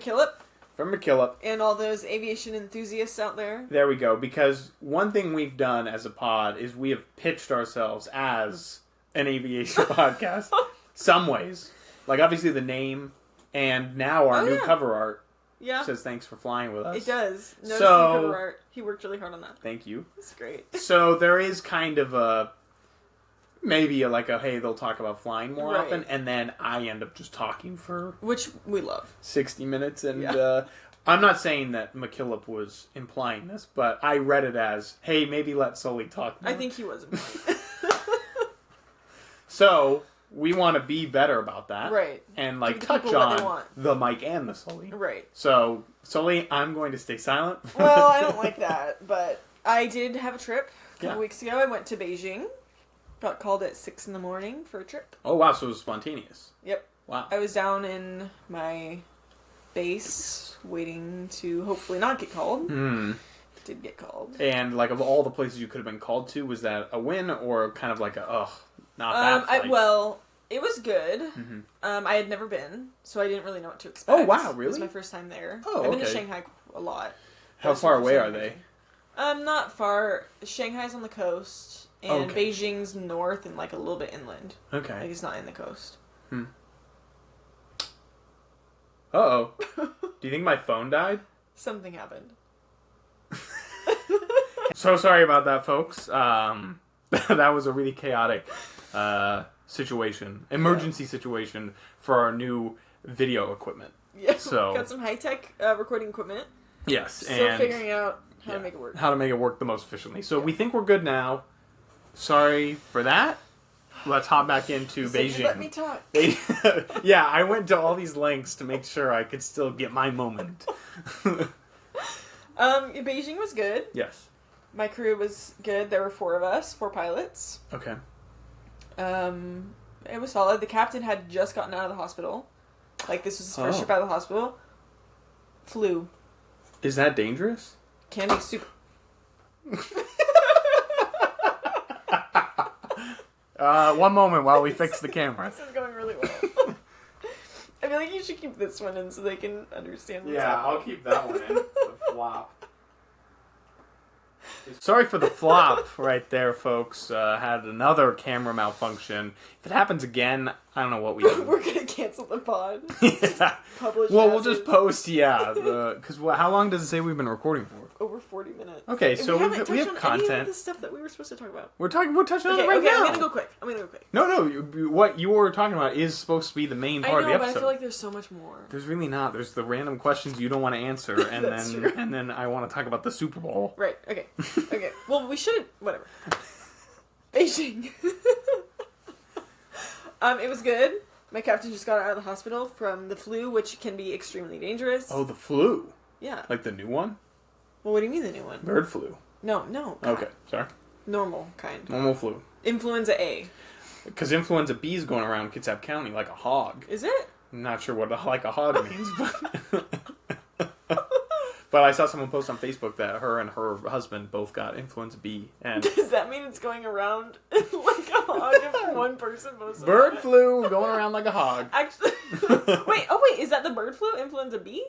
From McKillop. And all those aviation enthusiasts out there. There we go. Because one thing we've done as a pod is we have pitched ourselves as an aviation podcast. Some ways. Obviously the name, and now our new cover art says thanks for flying with us. It does. Notice the cover art. He worked really hard on that. Thank you. It's great. So there is kind of maybe hey, they'll talk about flying more often, and then I end up just talking for... Which we love. 60 minutes, and I'm not saying that McKillop was implying this, but I read it as, hey, maybe let Sully talk more. I think he was implying. So, we want to be better about that. Right. And, touch on the Mike and the Sully. Right. So, Sully, I'm going to stay silent. Well, I don't like that, but I did have a trip a couple weeks ago. I went to Beijing. Got called at 6 a.m. for a trip. Oh, wow. So it was spontaneous. Yep. Wow. I was down in my base waiting to hopefully not get called. Did get called. And, of all the places you could have been called to, was that a win or kind of not that flight? Well, it was good. Mm-hmm. I had never been, so I didn't really know what to expect. Oh, wow. Really? It was my first time there. Oh, I've been to Shanghai a lot. How far away are they? Not far. Shanghai's on the coast. And Beijing's north and a little bit inland. Okay. It's not in the coast. Uh-oh. Do you think my phone died? Something happened. So sorry about that, folks. That was a really chaotic emergency situation for our new video equipment. Yeah, so got some high-tech recording equipment. Yes. Still figuring out how to make it work. How to make it work the most efficiently. So we think we're good now. Sorry for that. Let's hop back into Beijing. Let me talk. Yeah, I went to all these lengths to make sure I could still get my moment. Beijing was good. Yes. My crew was good. There were 4 of us, 4 pilots. Okay. It was solid. The captain had just gotten out of the hospital. Like, this was his first trip out of the hospital. Flu. Is that dangerous? Can be super... One moment while we fix the camera. This is going really well. I feel like you should keep this one in so they can understand what's happening. I'll keep that one in. The flop. Sorry for the flop right there, folks. Had another camera malfunction. If it happens again, I don't know what we do. We're going to cancel the pod. Yeah. Publish we'll just post, because how long does it say we've been recording for? Over 40 minutes. Okay, so we have on content. Any of the stuff that we were supposed to talk about. We're touching on it right now. I'm going to go quick. No, what you were talking about is supposed to be the main part of the episode. But I feel like there's so much more. There's really not. There's the random questions you don't want to answer, and then I want to talk about the Super Bowl. Right. Okay. Okay. Well, we should. Whatever. Beijing. It was good. My captain just got out of the hospital from the flu, which can be extremely dangerous. Oh, the flu. Yeah. Like the new one? Well, what do you mean the new one? Bird flu. No. Okay, sorry. Normal kind. Normal flu. Influenza A. Because influenza B is going around Kitsap County like a hog. Is it? I'm not sure what like a hog means, but I saw someone post on Facebook that her and her husband both got influenza B. And does that mean it's going around like a hog if one person posts bird flu going around like a hog. Actually, wait, is that the bird flu? Influenza B?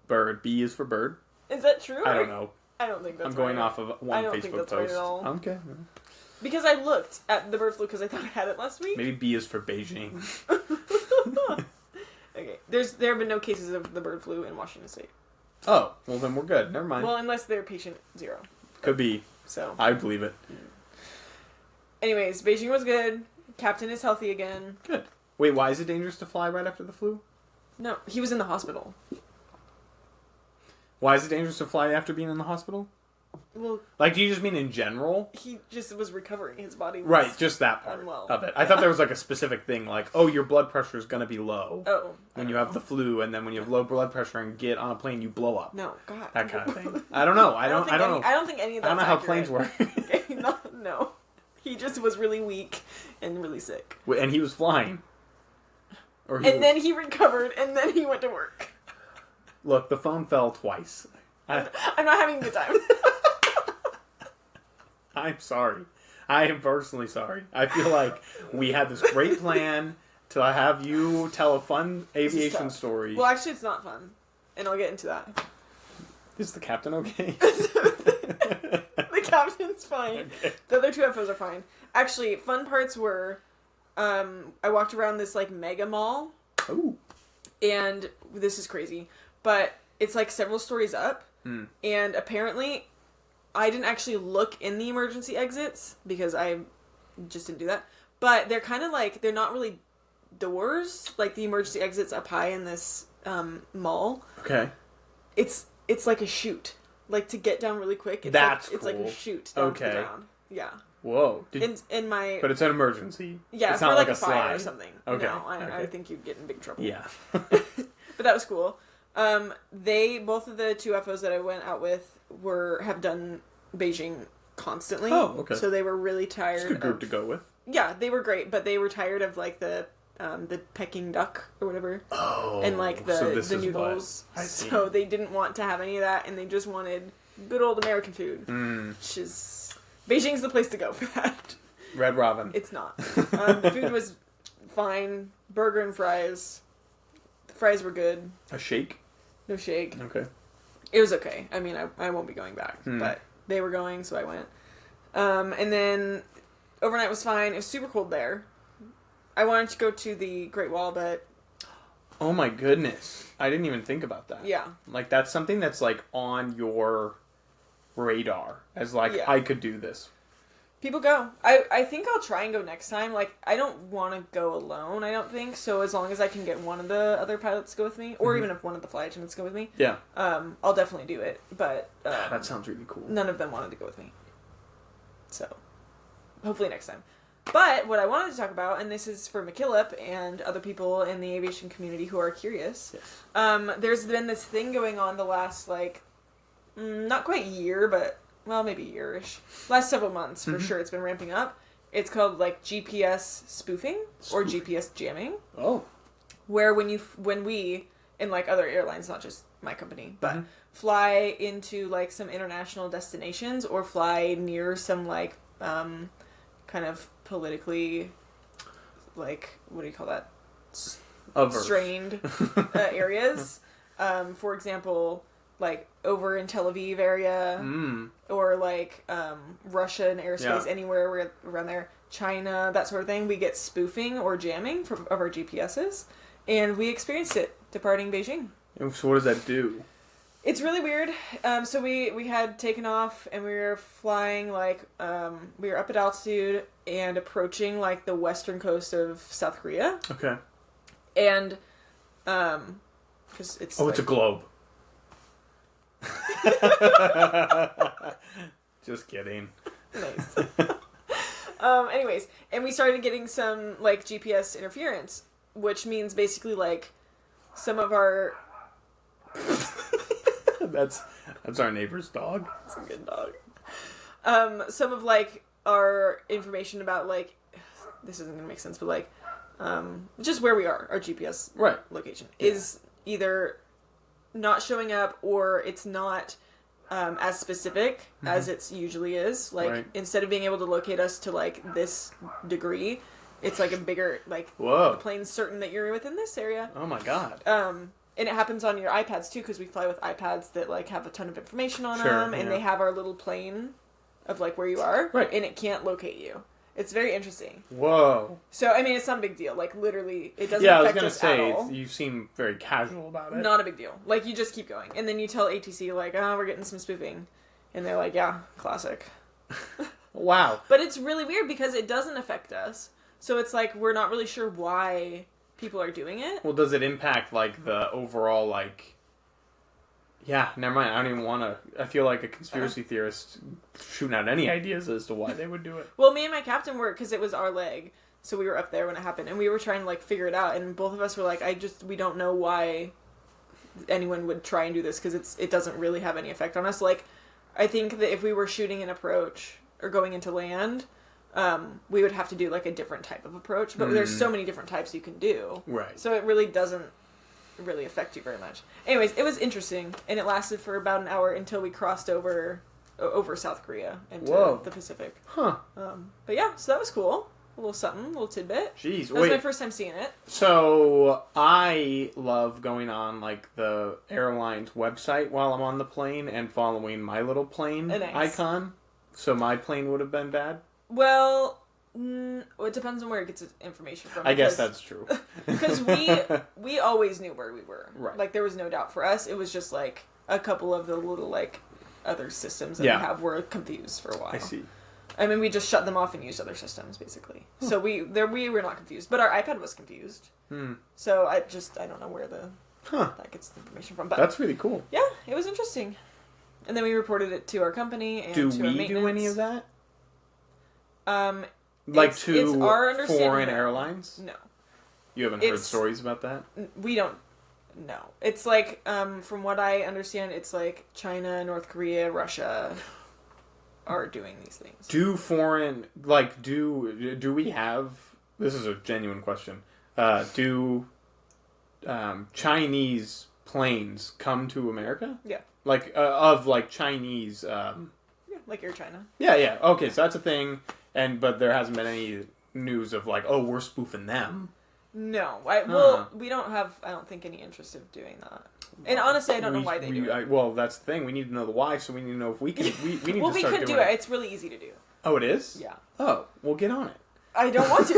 Bird. B is for bird. Is that true? I don't know. I don't think that's I'm going right. off of one Facebook post. Right at all. Okay. Because I looked at the bird flu because I thought I had it last week. Maybe B is for Beijing. Okay. There have been no cases of the bird flu in Washington State. Oh, well then we're good. Never mind. Well, unless they're patient 0. Could be. So. I believe it. Anyways, Beijing was good. Captain is healthy again. Good. Wait, why is it dangerous to fly right after the flu? No, he was in the hospital. Why is it dangerous to fly after being in the hospital? Well, like, do you just mean in general? He just was recovering. His body was right, just that part of it. I thought there was like a specific thing, like, oh, your blood pressure is going to be low when you have the flu, and then when you have low blood pressure and get on a plane, you blow up. No, God, that kind of thing. I don't know. I don't know. I don't think any of that's I don't know how accurate. planes work. Okay, no, he just was really weak and really sick. And he was flying. Then he recovered, and then he went to work. Look, the phone fell twice. I'm not having a good time. I'm sorry. I am personally sorry. I feel like we had this great plan to have you tell a fun aviation story. Well, actually, it's not fun. And I'll get into that. Is the captain okay? The captain's fine. Okay. The other 2 FOs are fine. Actually, fun parts were, I walked around this, like, mega mall. Ooh. And this is crazy. But it's, like, several stories up. And apparently, I didn't actually look in the emergency exits because I just didn't do that. But they're kind of like, they're not really doors, like the emergency exits up high in this mall. Okay. It's like a chute. Like to get down really quick. It's That's like, cool. It's like a chute down to the ground. Yeah. Whoa. In my... But it's an emergency. Yeah, it's for not like a fire slide or something. Okay. No, I think you'd get in big trouble. Yeah. But that was cool. Both of the 2 FOs that I went out with have done Beijing constantly. Oh, okay. So they were really tired. It's a good group to go with. Yeah, they were great, but they were tired of like the Peking duck or whatever. Oh. And like the noodles. So they didn't want to have any of that, and they just wanted good old American food. Which is Beijing's the place to go for that. Red Robin. It's not. The food was fine. Burger and fries. The fries were good. A shake? No shake. Okay. It was okay. I mean, I won't be going back. But they were going, so I went. And then overnight was fine. It was super cold there. I wanted to go to the Great Wall, but... Oh my goodness. I didn't even think about that. Yeah. Like, that's something that's, like, on your radar. As, like, I could do this. People go. I think I'll try and go next time. Like, I don't want to go alone, I don't think. So as long as I can get one of the other pilots to go with me, or even if one of the flight attendants go with me, I'll definitely do it. But that sounds really cool. None of them wanted to go with me. So, hopefully next time. But what I wanted to talk about, and this is for McKillop and other people in the aviation community who are curious, there's been this thing going on the last, like, not quite year, but... well, maybe a year-ish. Last several months, for sure, it's been ramping up. It's called like GPS spoofing or GPS jamming. Oh. Where when we, in like other airlines, not just my company, but fly into like some international destinations or fly near some like kind of politically, like, what do you call that? Strained areas. For example, like over in Tel Aviv area, or like Russian airspace, anywhere around there, China, that sort of thing. We get spoofing or jamming of our GPSs, and we experienced it departing Beijing. And so what does that do? It's really weird. So we had taken off and we were flying like we were up at altitude and approaching like the western coast of South Korea. Okay. And because it's it's a globe. Just kidding. Nice. Anyways, and we started getting some like GPS interference, which means basically like some of our that's our neighbor's dog. It's a good dog. Some of like our information about like this isn't gonna make sense, but like just where we are, our GPS location is either not showing up or it's not as specific as it usually is. Like instead of being able to locate us to like this degree, it's like a bigger like the plane's certain that you're within this area. Oh my god. And it happens on your iPads too, because we fly with iPads that like have a ton of information on them, and they have our little plane of like where you are, and it can't locate you. It's very interesting. Whoa. So I mean, it's not a big deal. Like literally, it doesn't affect us at all. Yeah, I was gonna say you seem very casual about it. Not a big deal. Like you just keep going, and then you tell ATC like, "Oh, we're getting some spoofing," and they're like, "Yeah, classic." Wow. But it's really weird because it doesn't affect us. So it's like we're not really sure why people are doing it. Well, does it impact like the overall like? Yeah, never mind. I don't even want to. I feel like a conspiracy theorist shooting out any ideas as to why they would do it. Well, me and my captain were, because it was our leg, so we were up there when it happened, and we were trying to like figure it out, and both of us were like, we don't know why anyone would try and do this, because it doesn't really have any effect on us. Like, I think that if we were shooting an approach or going into land, we would have to do like a different type of approach, but there's so many different types you can do. Right. So it really doesn't really affect you very much. Anyways, it was interesting, and it lasted for about an hour until we crossed over South Korea into the Pacific. Huh. But yeah, so that was cool. A little something, a little tidbit. Jeez, that was my first time seeing it. So I love going on like the airline's website while I'm on the plane and following my little plane icon. So my plane would have been bad. Well, it depends on where it gets its information from. I guess that's true. Because we always knew where we were. Right. Like there was no doubt for us. It was just like a couple of the little like other systems that we have were confused for a while. I see. I mean, we just shut them off and used other systems, basically. So we were not confused, but our iPad was confused. So I don't know where that gets the information from. But that's really cool. Yeah, it was interesting. And then we reported it to our company and to our maintenance. Do we do any of that? It's our foreign airlines? No. You haven't heard stories about that? We don't. No. It's like, from what I understand, it's like China, North Korea, Russia are doing these things. Do we have, this is a genuine question, do Chinese planes come to America? Yeah. Like, of like Chinese... yeah, like Air China. Yeah. Okay, so that's a thing, but there hasn't been any news of like, oh, we're spoofing them. No. We don't have, I don't think, any interest of doing that. And honestly, I don't know why they do it. Well, that's the thing. We need to know the why, so we need to know if we can. We need to start doing it. Well, we could do it. It's really easy to do. Oh, it is? Yeah. Oh, well, get on it. I don't want to.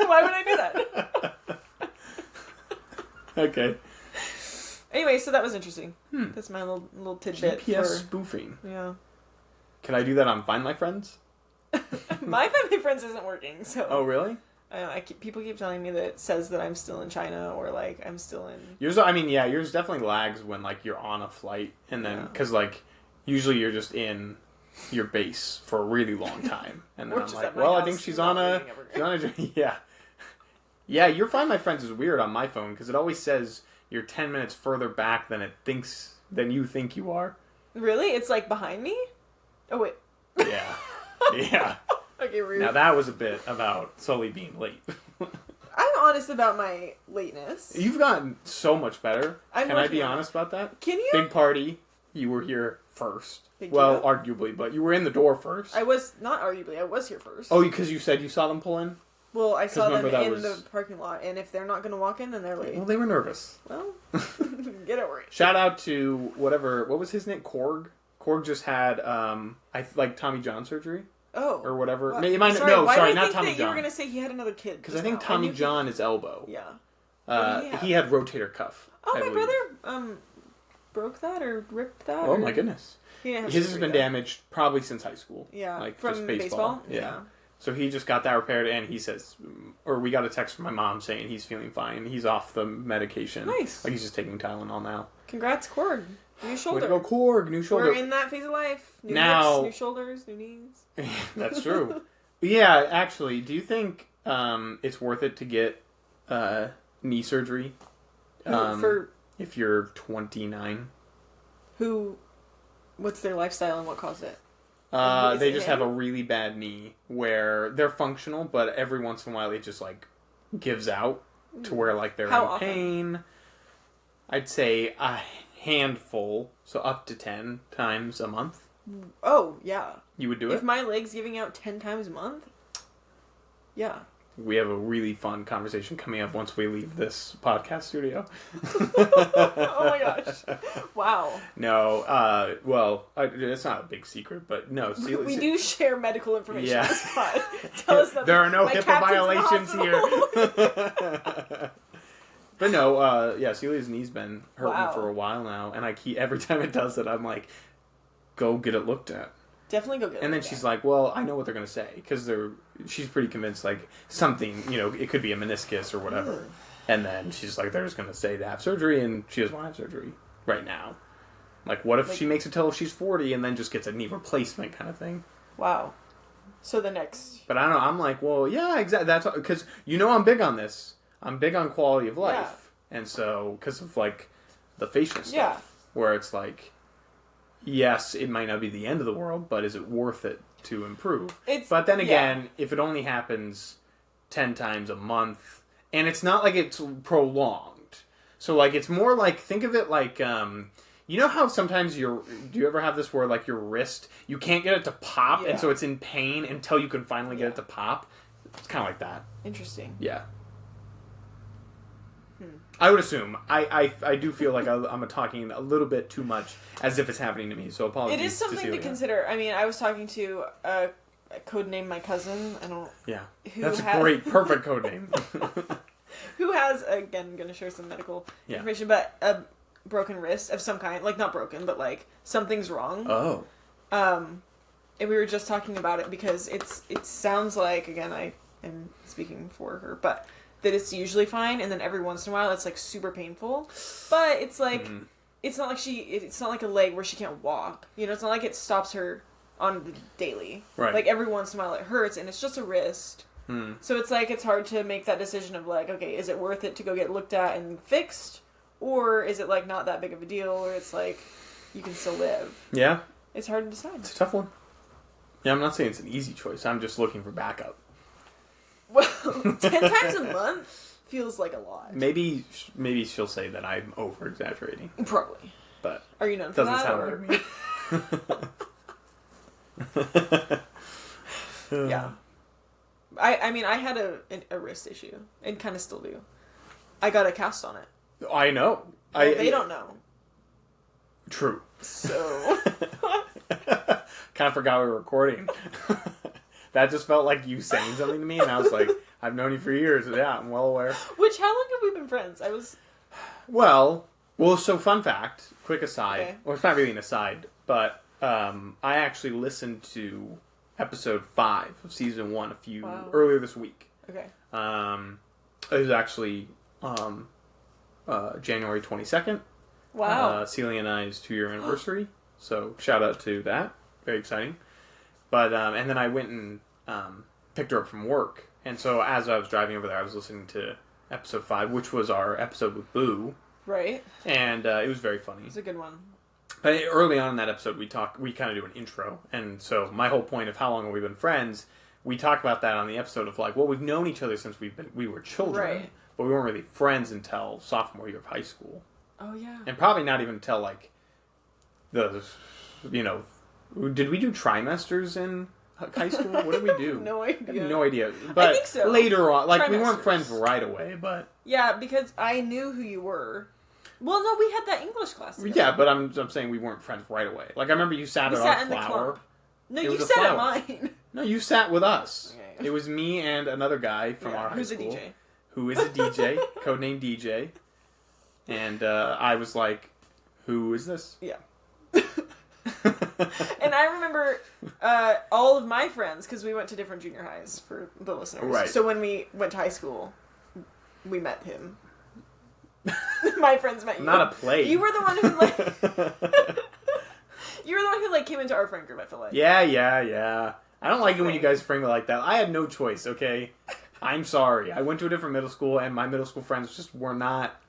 Why would I do that? Okay. Anyway, so that was interesting. That's my little tidbit. GPS spoofing. Yeah. Can I do that on Find My Friends? My Find My Friends isn't working, so... Oh, really? People keep telling me that it says that I'm still in China, or, like, I'm still in... Yours definitely lags when, like, you're on a flight, and then... Because, like, usually you're just in your base for a really long time. And then I'm like, well, I think she's on a... Yeah. Yeah, your Find My Friends is weird on my phone, because it always says you're 10 minutes further back than you think you are. Really? It's, like, behind me? Oh, wait. Yeah. Yeah. Okay, rude. Now that was a bit about Sully being late. I'm honest about my lateness. You've gotten so much better. Can I be honest about that? Can you? Big party. You were here first. Thank well, you. arguably, but you were in the door first. I was not arguably. I was here first. Oh, because you said you saw them pull in? Well, I saw them in the parking lot, and if they're not going to walk in, then they're late. Well, they were nervous. Well, get over it. Shout out to whatever. What was his name? Korg. Korg just had Tommy John surgery. Oh, or whatever. What? Sorry, not Tommy John. You were going to say he had another kid. Because I think Tommy John is elbow. Yeah. He had rotator cuff. Oh, my brother broke that or ripped that. Oh my goodness. His has been damaged probably since high school. Yeah, like from just baseball. Yeah. So he just got that repaired, and he says, or we got a text from my mom saying he's feeling fine. He's off the medication. Nice. Like he's just taking Tylenol now. Congrats, Korg. New shoulder. Way to go, Korg. New shoulder. We're in that phase of life. New hips, new shoulders, new knees. That's true. Yeah, actually, do you think it's worth it to get knee surgery if you're 29? What's their lifestyle and what caused it? They just have a really bad knee where they're functional, but every once in a while it just like gives out to where like they're in pain. I'd say a handful, so up to 10 times a month. Oh, yeah. You would do it? If my leg's giving out 10 times a month? Yeah. We have a really fun conversation coming up once we leave this podcast studio. Oh my gosh. Wow. No, it's not a big secret, but no. We do share medical information on this pod. Tell us that there are no HIPAA violations here. But no, Celia's knee's been hurting for a while now, and every time it does it, I'm like, go get it looked at. Definitely go get it. And then she's like, well, I know what they're going to say. Because she's pretty convinced, like, something, it could be a meniscus or whatever. And then she's like, they're just going to say to have surgery, and she doesn't want to have surgery right now. Like, what if she makes it till she's 40 and then just gets a knee replacement kind of thing? Wow. So the next... But I don't know. I'm like, well, yeah, exactly. That's because, I'm big on this. I'm big on quality of life. Yeah. And so, because of, like, the facial stuff. Yeah. Where it's like... Yes, it might not be the end of the world, but is it worth it to improve? But then again, if it only happens 10 times a month, and it's not like it's prolonged. So, like, it's more like, think of it like, you know how sometimes do you ever have this where, like, your wrist, you can't get it to pop, and so it's in pain until you can finally get it to pop? It's kind of like that. Interesting. Yeah. I would assume. I do feel like I'm talking a little bit too much as if it's happening to me, so apologies. It is something to consider. I mean, I was talking to a codename my cousin. I don't... Yeah. That's a great, perfect codename. Who has, again, going to share some medical information, but a broken wrist of some kind. Like, not broken, but, like, something's wrong. Oh. And we were just talking about it because it sounds like, again, I am speaking for her, but... that it's usually fine, and then every once in a while it's like super painful. But it's like it's not like it's not like a leg where she can't walk. It's not like it stops her on the daily. Right. Like every once in a while it hurts, and it's just a wrist. So it's like it's hard to make that decision of like, okay, is it worth it to go get looked at and fixed, or is it like not that big of a deal, or it's like you can still live. Yeah. It's hard to decide. It's a tough one. Yeah, I'm not saying it's an easy choice. I'm just looking for backup. Well, 10 times a month feels like a lot. Maybe she'll say that I'm over-exaggerating. Probably. But are you known for that? Doesn't sound like me. Yeah. I mean, I had a wrist issue, and kind of still do. I got a cast on it. I know. Well, they don't know. True. So. Kind of forgot we were recording. That just felt like you saying something to me, and I was like, I've known you for years. Yeah, I'm well aware. How long have we been friends? Well, so fun fact, quick aside. Okay. Well, it's not really an aside, but I actually listened to episode 5 of season 1 earlier this week. Okay. It was actually January 22nd. Wow. Celia and I's 2-year anniversary. So shout out to that. Very exciting. But and then I went and picked her up from work, and so as I was driving over there, I was listening to episode 5, which was our episode with Boo. Right. And it was very funny. It's a good one. But early on in that episode, we kind of do an intro, and so my whole point of how long have we been friends we talked about that on the episode of like, well, we've known each other since we were children, Right. but we weren't really friends until sophomore year of high school. Oh, yeah. And probably not even until like did we do trimesters in high school? What did we do? No idea. I have no idea. But I think so. later on, like we weren't Trimesters. friends right away, but Yeah, because I knew who you were. Well, no, we had that English class together. yeah, but I'm saying we weren't friends right away. Like I remember you sat We at sat our in the flower. clump. No, It you was a sat at flower. mine. No, you sat with us. Okay. It was me and another guy from our high who's school. a DJ. Who is a DJ, codenamed DJ. And I was like, who is this? Yeah. And I remember all of my friends, because we went to different junior highs for the listeners. Right. So when we went to high school, we met him. My friends met you. Not a plague. You were the one who you were the one who came into our friend group, I feel like. Yeah. I don't like it when you guys frame it like that. I had no choice, okay? I'm sorry. I went to a different middle school, and my middle school friends just were not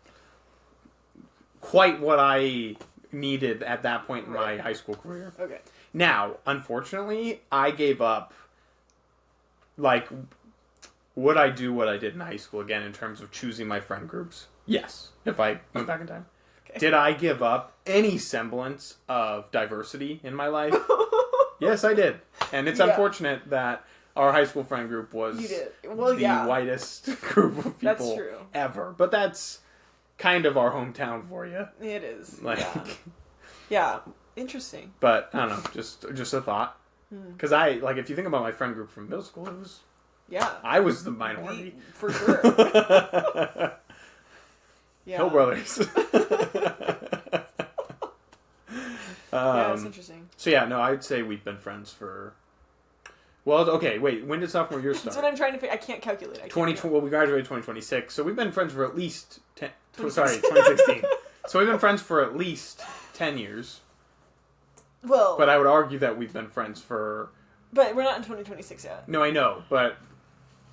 quite what I needed at that point in my high school career. Okay. Now, unfortunately, I gave up, would I do what I did in high school again in terms of choosing my friend groups? Yes, if I went back in time. Okay. Did I give up any semblance of diversity in my life? Yes, I did. And it's unfortunate that our high school friend group was the whitest group of people ever. But that's kind of our hometown for you. It is. Yeah. Interesting. But, I don't know, just a thought. Because if you think about my friend group from middle school, it was... Yeah. I was the minority. For sure. Hill Brothers. Yeah, that's interesting. So yeah, no, I'd say we've been friends for... Well, okay, wait, when did sophomore year start? That's what I'm trying to figure. I can't calculate. Well, we graduated 2026, so we've been friends for at least 2016. So we've been friends for at least 10 years. Well... But I would argue that we've been friends for... But we're not in 2026 yet. No, I know, but...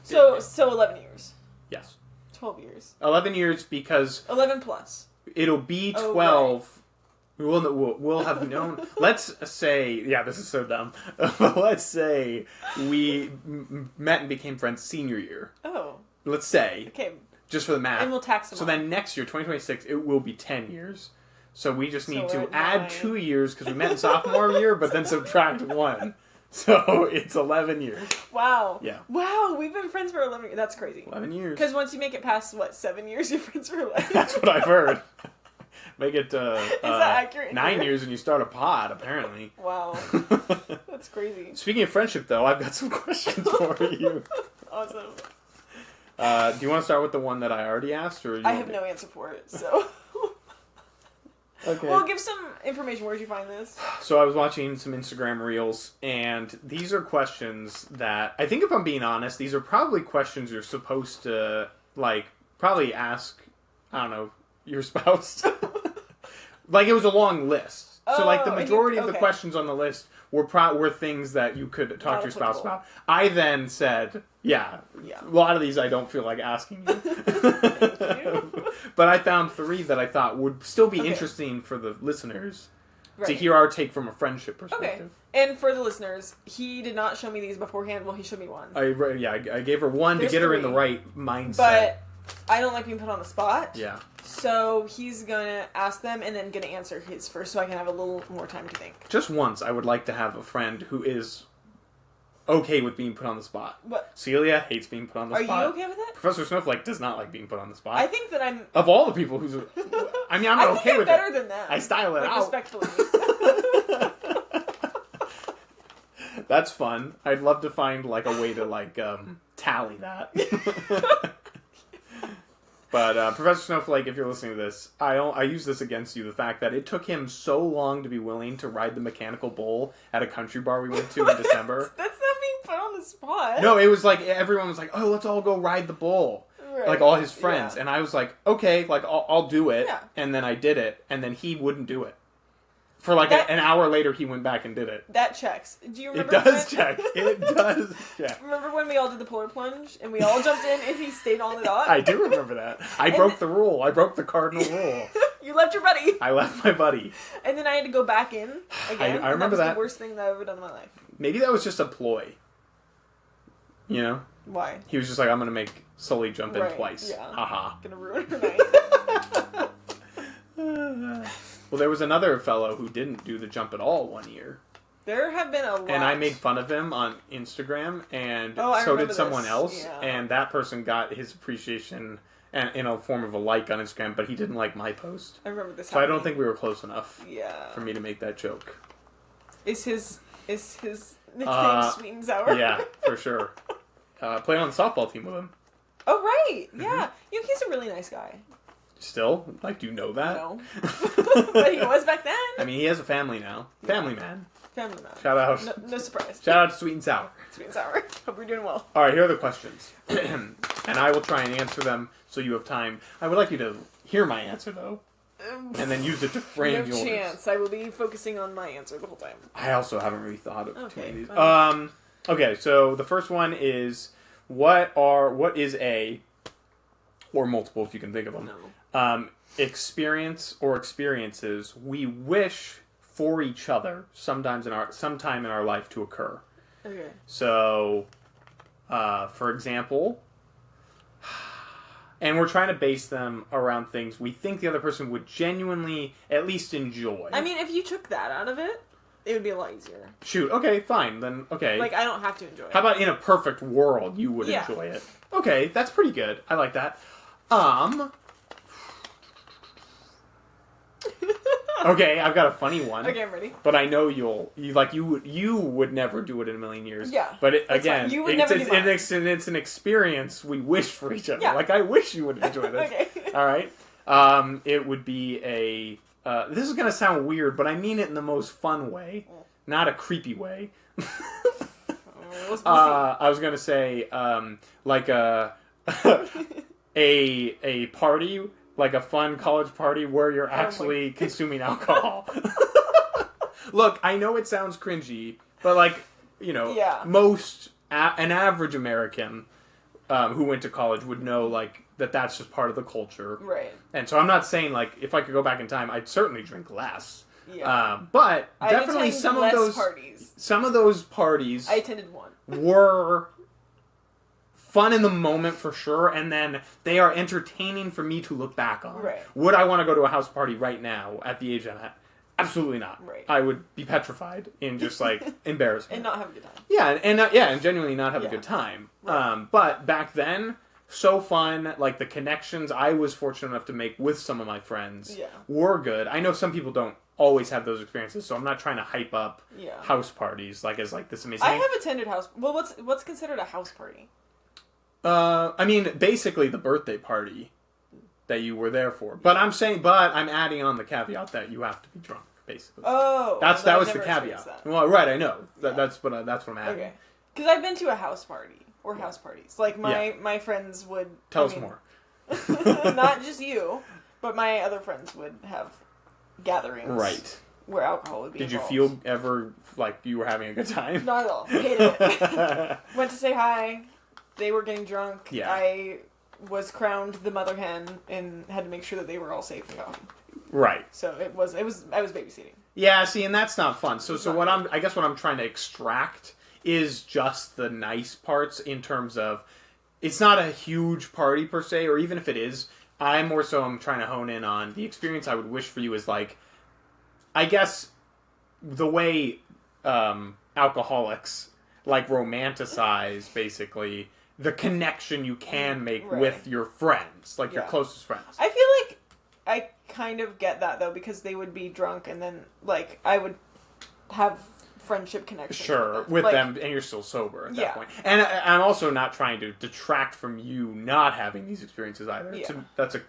So 11 years. Yes. 12 years. 11 years because... 11 plus. It'll be 12... We'll have known. Let's say, yeah, this is so dumb. Let's say we met and became friends senior year. Oh. Let's say. Okay. Just for the math. And we'll tax them. So then next year, 2026, it will be 10 years. So we just need to add 2 years because we met in sophomore year, but then subtract 1. So it's 11 years. Wow. Yeah. Wow, we've been friends for 11 years. That's crazy. 11 years. Because once you make it past, 7 years, you're friends for life. That's what I've heard. Make it Is that accurate? 9 years and you start a pod, apparently. Wow. That's crazy. Speaking of friendship, though, I've got some questions for you. Awesome. Do you want to start with the one that I already asked? Or I have no answer for it, so... Okay. Well, give some information. Where did you find this? So I was watching some Instagram reels, and these are questions that, I think if I'm being honest, these are probably questions you're supposed to, probably ask, I don't know, your spouse. It was a long list. So, the majority of the questions on the list were things that you could talk to your spouse about. I then said, yeah, a lot of these I don't feel like asking you. But I found 3 that I thought would still be interesting for the listeners to hear our take from a friendship perspective. Okay. And for the listeners, he did not show me these beforehand. Well, he showed me one. I gave her 1 to get her in the right mindset. But I don't like being put on the spot. Yeah. So he's going to ask them and then going to answer his first so I can have a little more time to think. Just once, I would like to have a friend who is okay with being put on the spot. What? Celia hates being put on the spot. Are you okay with it? Professor Snowflake does not like being put on the spot. I think that I'm... Of all the people who's... I'm not okay with it. I'm better than that. I style it out. Respectfully. That's fun. I'd love to find, a way to, tally that. But Professor Snowflake, if you're listening to this, I use this against you, the fact that it took him so long to be willing to ride the mechanical bull at a country bar we went to in December. That's not being put on the spot. No, it was everyone was like, oh, let's all go ride the bull. Right. All his friends. Yeah. And I was like, okay, I'll do it. Yeah. And then I did it, and then he wouldn't do it. For an hour later, he went back and did it. That checks. Do you remember? It does check. It does check. Remember when we all did the polar plunge and we all jumped in and he stayed on the dock? I do remember that. I broke the rule. I broke the cardinal rule. You left your buddy. I left my buddy. And then I had to go back in again. I remember that. Was the worst thing that I've ever done in my life. Maybe that was just a ploy. You know? Why? He was just like, I'm going to make Sully jump in Right, twice. yeah. Haha. Gonna ruin her night. Well, there was another fellow who didn't do the jump at all one year. There have been a lot. And I made fun of him on Instagram, and I so did remember someone this. else. Yeah. And that person got his appreciation in a form of a like on Instagram, but he didn't like my post. I remember this. So I don't think we were close enough. Yeah. For me to make that joke. Is his nickname Sweet and Sour? Yeah, for sure. Played on the softball team with him. Oh right, yeah. Mm-hmm. He's a really nice guy. Still? Like, do you know that? No. But he was back then. I mean, he has a family now. Family man. Family man. Shout out. No surprise. Shout out to Sweet and Sour. Sweet and Sour. Hope you're doing well. All right, here are the questions. And I will try and answer them so you have time. I would like you to hear my answer, though. And then use it to frame yours. No chance. I will be focusing on my answer the whole time. I also haven't really thought of too many of these. Fine. Okay, so the first one is, what is a, or multiple if you can think of them, experience or experiences we wish for each other sometime in our life to occur. Okay. So, for example, and we're trying to base them around things we think the other person would genuinely at least enjoy. I mean, if you took that out of it, it would be a lot easier. Shoot, okay, fine, then, okay. Like, I don't have to enjoy it. How about in a perfect world you would enjoy it? Okay, that's pretty good. I like that. Okay, I've got a funny one. Okay, I'm ready. But I know you would never do it in a million years. Yeah. But again, you would never do mine. It's an experience we wish for each other. Yeah. Like, I wish you would enjoy this. Okay. All right. It would be a. This is gonna sound weird, but I mean it in the most fun way, not a creepy way. We'll see. I was gonna say like a a party. Like a fun college party where you're actually consuming alcohol. Look, I know it sounds cringy, but like, you know, most, an average American who went to college would know like that's just part of the culture. Right. And so I'm not saying like, if I could go back in time, I'd certainly drink less. Yeah. But definitely some of those parties I attended one. were fun in the moment for sure, and then they are entertaining for me to look back on. Right. Would I want to go to a house party right now at the age I'm at? Absolutely not. Right. I would be petrified in just like embarrassment. And not have a good time. Yeah, and genuinely not have a good time. Right. But back then, so fun. Like the connections I was fortunate enough to make with some of my friends were good. I know some people don't always have those experiences, so I'm not trying to hype up house parties like as like this amazing. I have attended house. Well, what's considered a house party? I mean, basically the birthday party that you were there for. But I'm adding on the caveat that you have to be drunk, basically. Oh, that was the caveat. Well, right, I know. That's what I'm adding. Okay, because I've been to a house party or house parties. Like my friends would tell us more. Not just you, but my other friends would have gatherings. Right. Where alcohol would be Did involved. you feel ever like you were having a good time? Not at all. Hated it. Went to say hi. They were getting drunk. Yeah. I was crowned the mother hen and had to make sure that they were all safe and got home. Right. So I was babysitting. Yeah, see, and that's not fun. So what I guess what I'm trying to extract is just the nice parts in terms of it's not a huge party per se, or even if it is, I'm trying to hone in on the experience I would wish for you is like, I guess the way alcoholics like romanticize basically the connection you can make with your friends, like your closest friends. I feel like I kind of get that though, because they would be drunk and then like I would have friendship connections. Sure, with them, and you're still sober at that point. And I'm also not trying to detract from you not having these experiences either. Yeah. That's a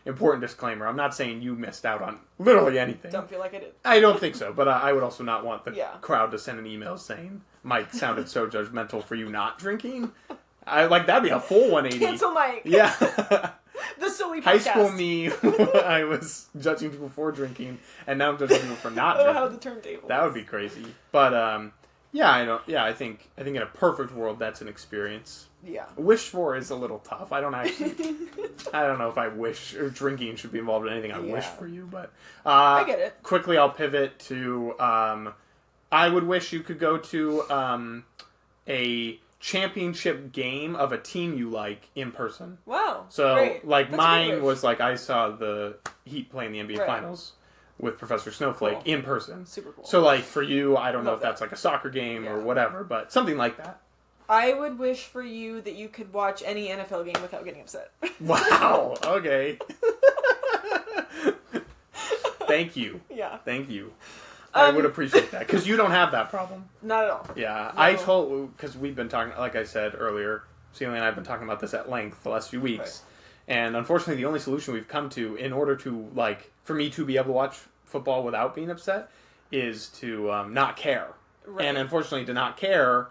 important disclaimer. I'm not saying you missed out on literally anything. Don't feel like I did. I don't think so, but I would also not want the crowd to send an email saying Mike sounded so judgmental for you not drinking. That'd be a full 180. Cancel Mike. Yeah. The silly podcast. High school me, I was judging people for drinking, and now I'm judging people for not drinking. How the turntable. That would be crazy. But I think in a perfect world that's an experience. Yeah. Wish for is a little tough. I don't know if I wish or drinking should be involved in anything I wish for you, but I get it. Quickly I'll pivot to I would wish you could go to a championship game of a team you like in person. Wow. So, great. like, That's mine was, like, I saw the Heat playing the NBA Right. Finals with Professor Snowflake in person. Super cool. So, like, for you, I don't know Love if that's, like, a soccer game or Yeah. whatever, but something like that. I would wish for you that you could watch any NFL game without getting upset. Wow. Okay. Thank you. Yeah. Thank you. I would appreciate that, because you don't have that problem. Not at all. Yeah, No. I told, because we've been talking, like I said earlier, Celia and I have been talking about this at length the last few weeks, and unfortunately the only solution we've come to in order to, like, for me to be able to watch football without being upset is to not care. Right. And unfortunately, to not care,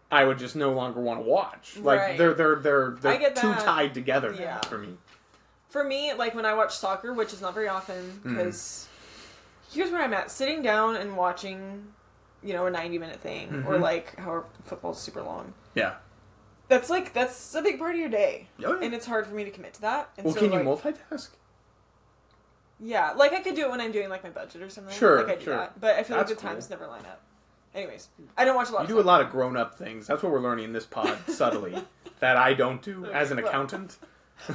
I would just no longer want to watch. Like, Right. they're I get too that. tied together now Yeah. for me. For me, like, when I watch soccer, which is not very often, because here's where I'm at. Sitting down and watching, you know, a 90-minute thing, or, like, however, football's super long. Yeah. That's a big part of your day. Oh, yeah. And it's hard for me to commit to that. And Well, so, can you like, multitask? Yeah, like, I could do it when I'm doing, like, my budget or something. Sure, like, I do sure. that. But I feel That's like the cool. times never line up. Anyways, I don't watch a lot You of do soccer. a lot of grown-up things. That's what we're learning in this pod, subtly, that I don't do as an well. accountant.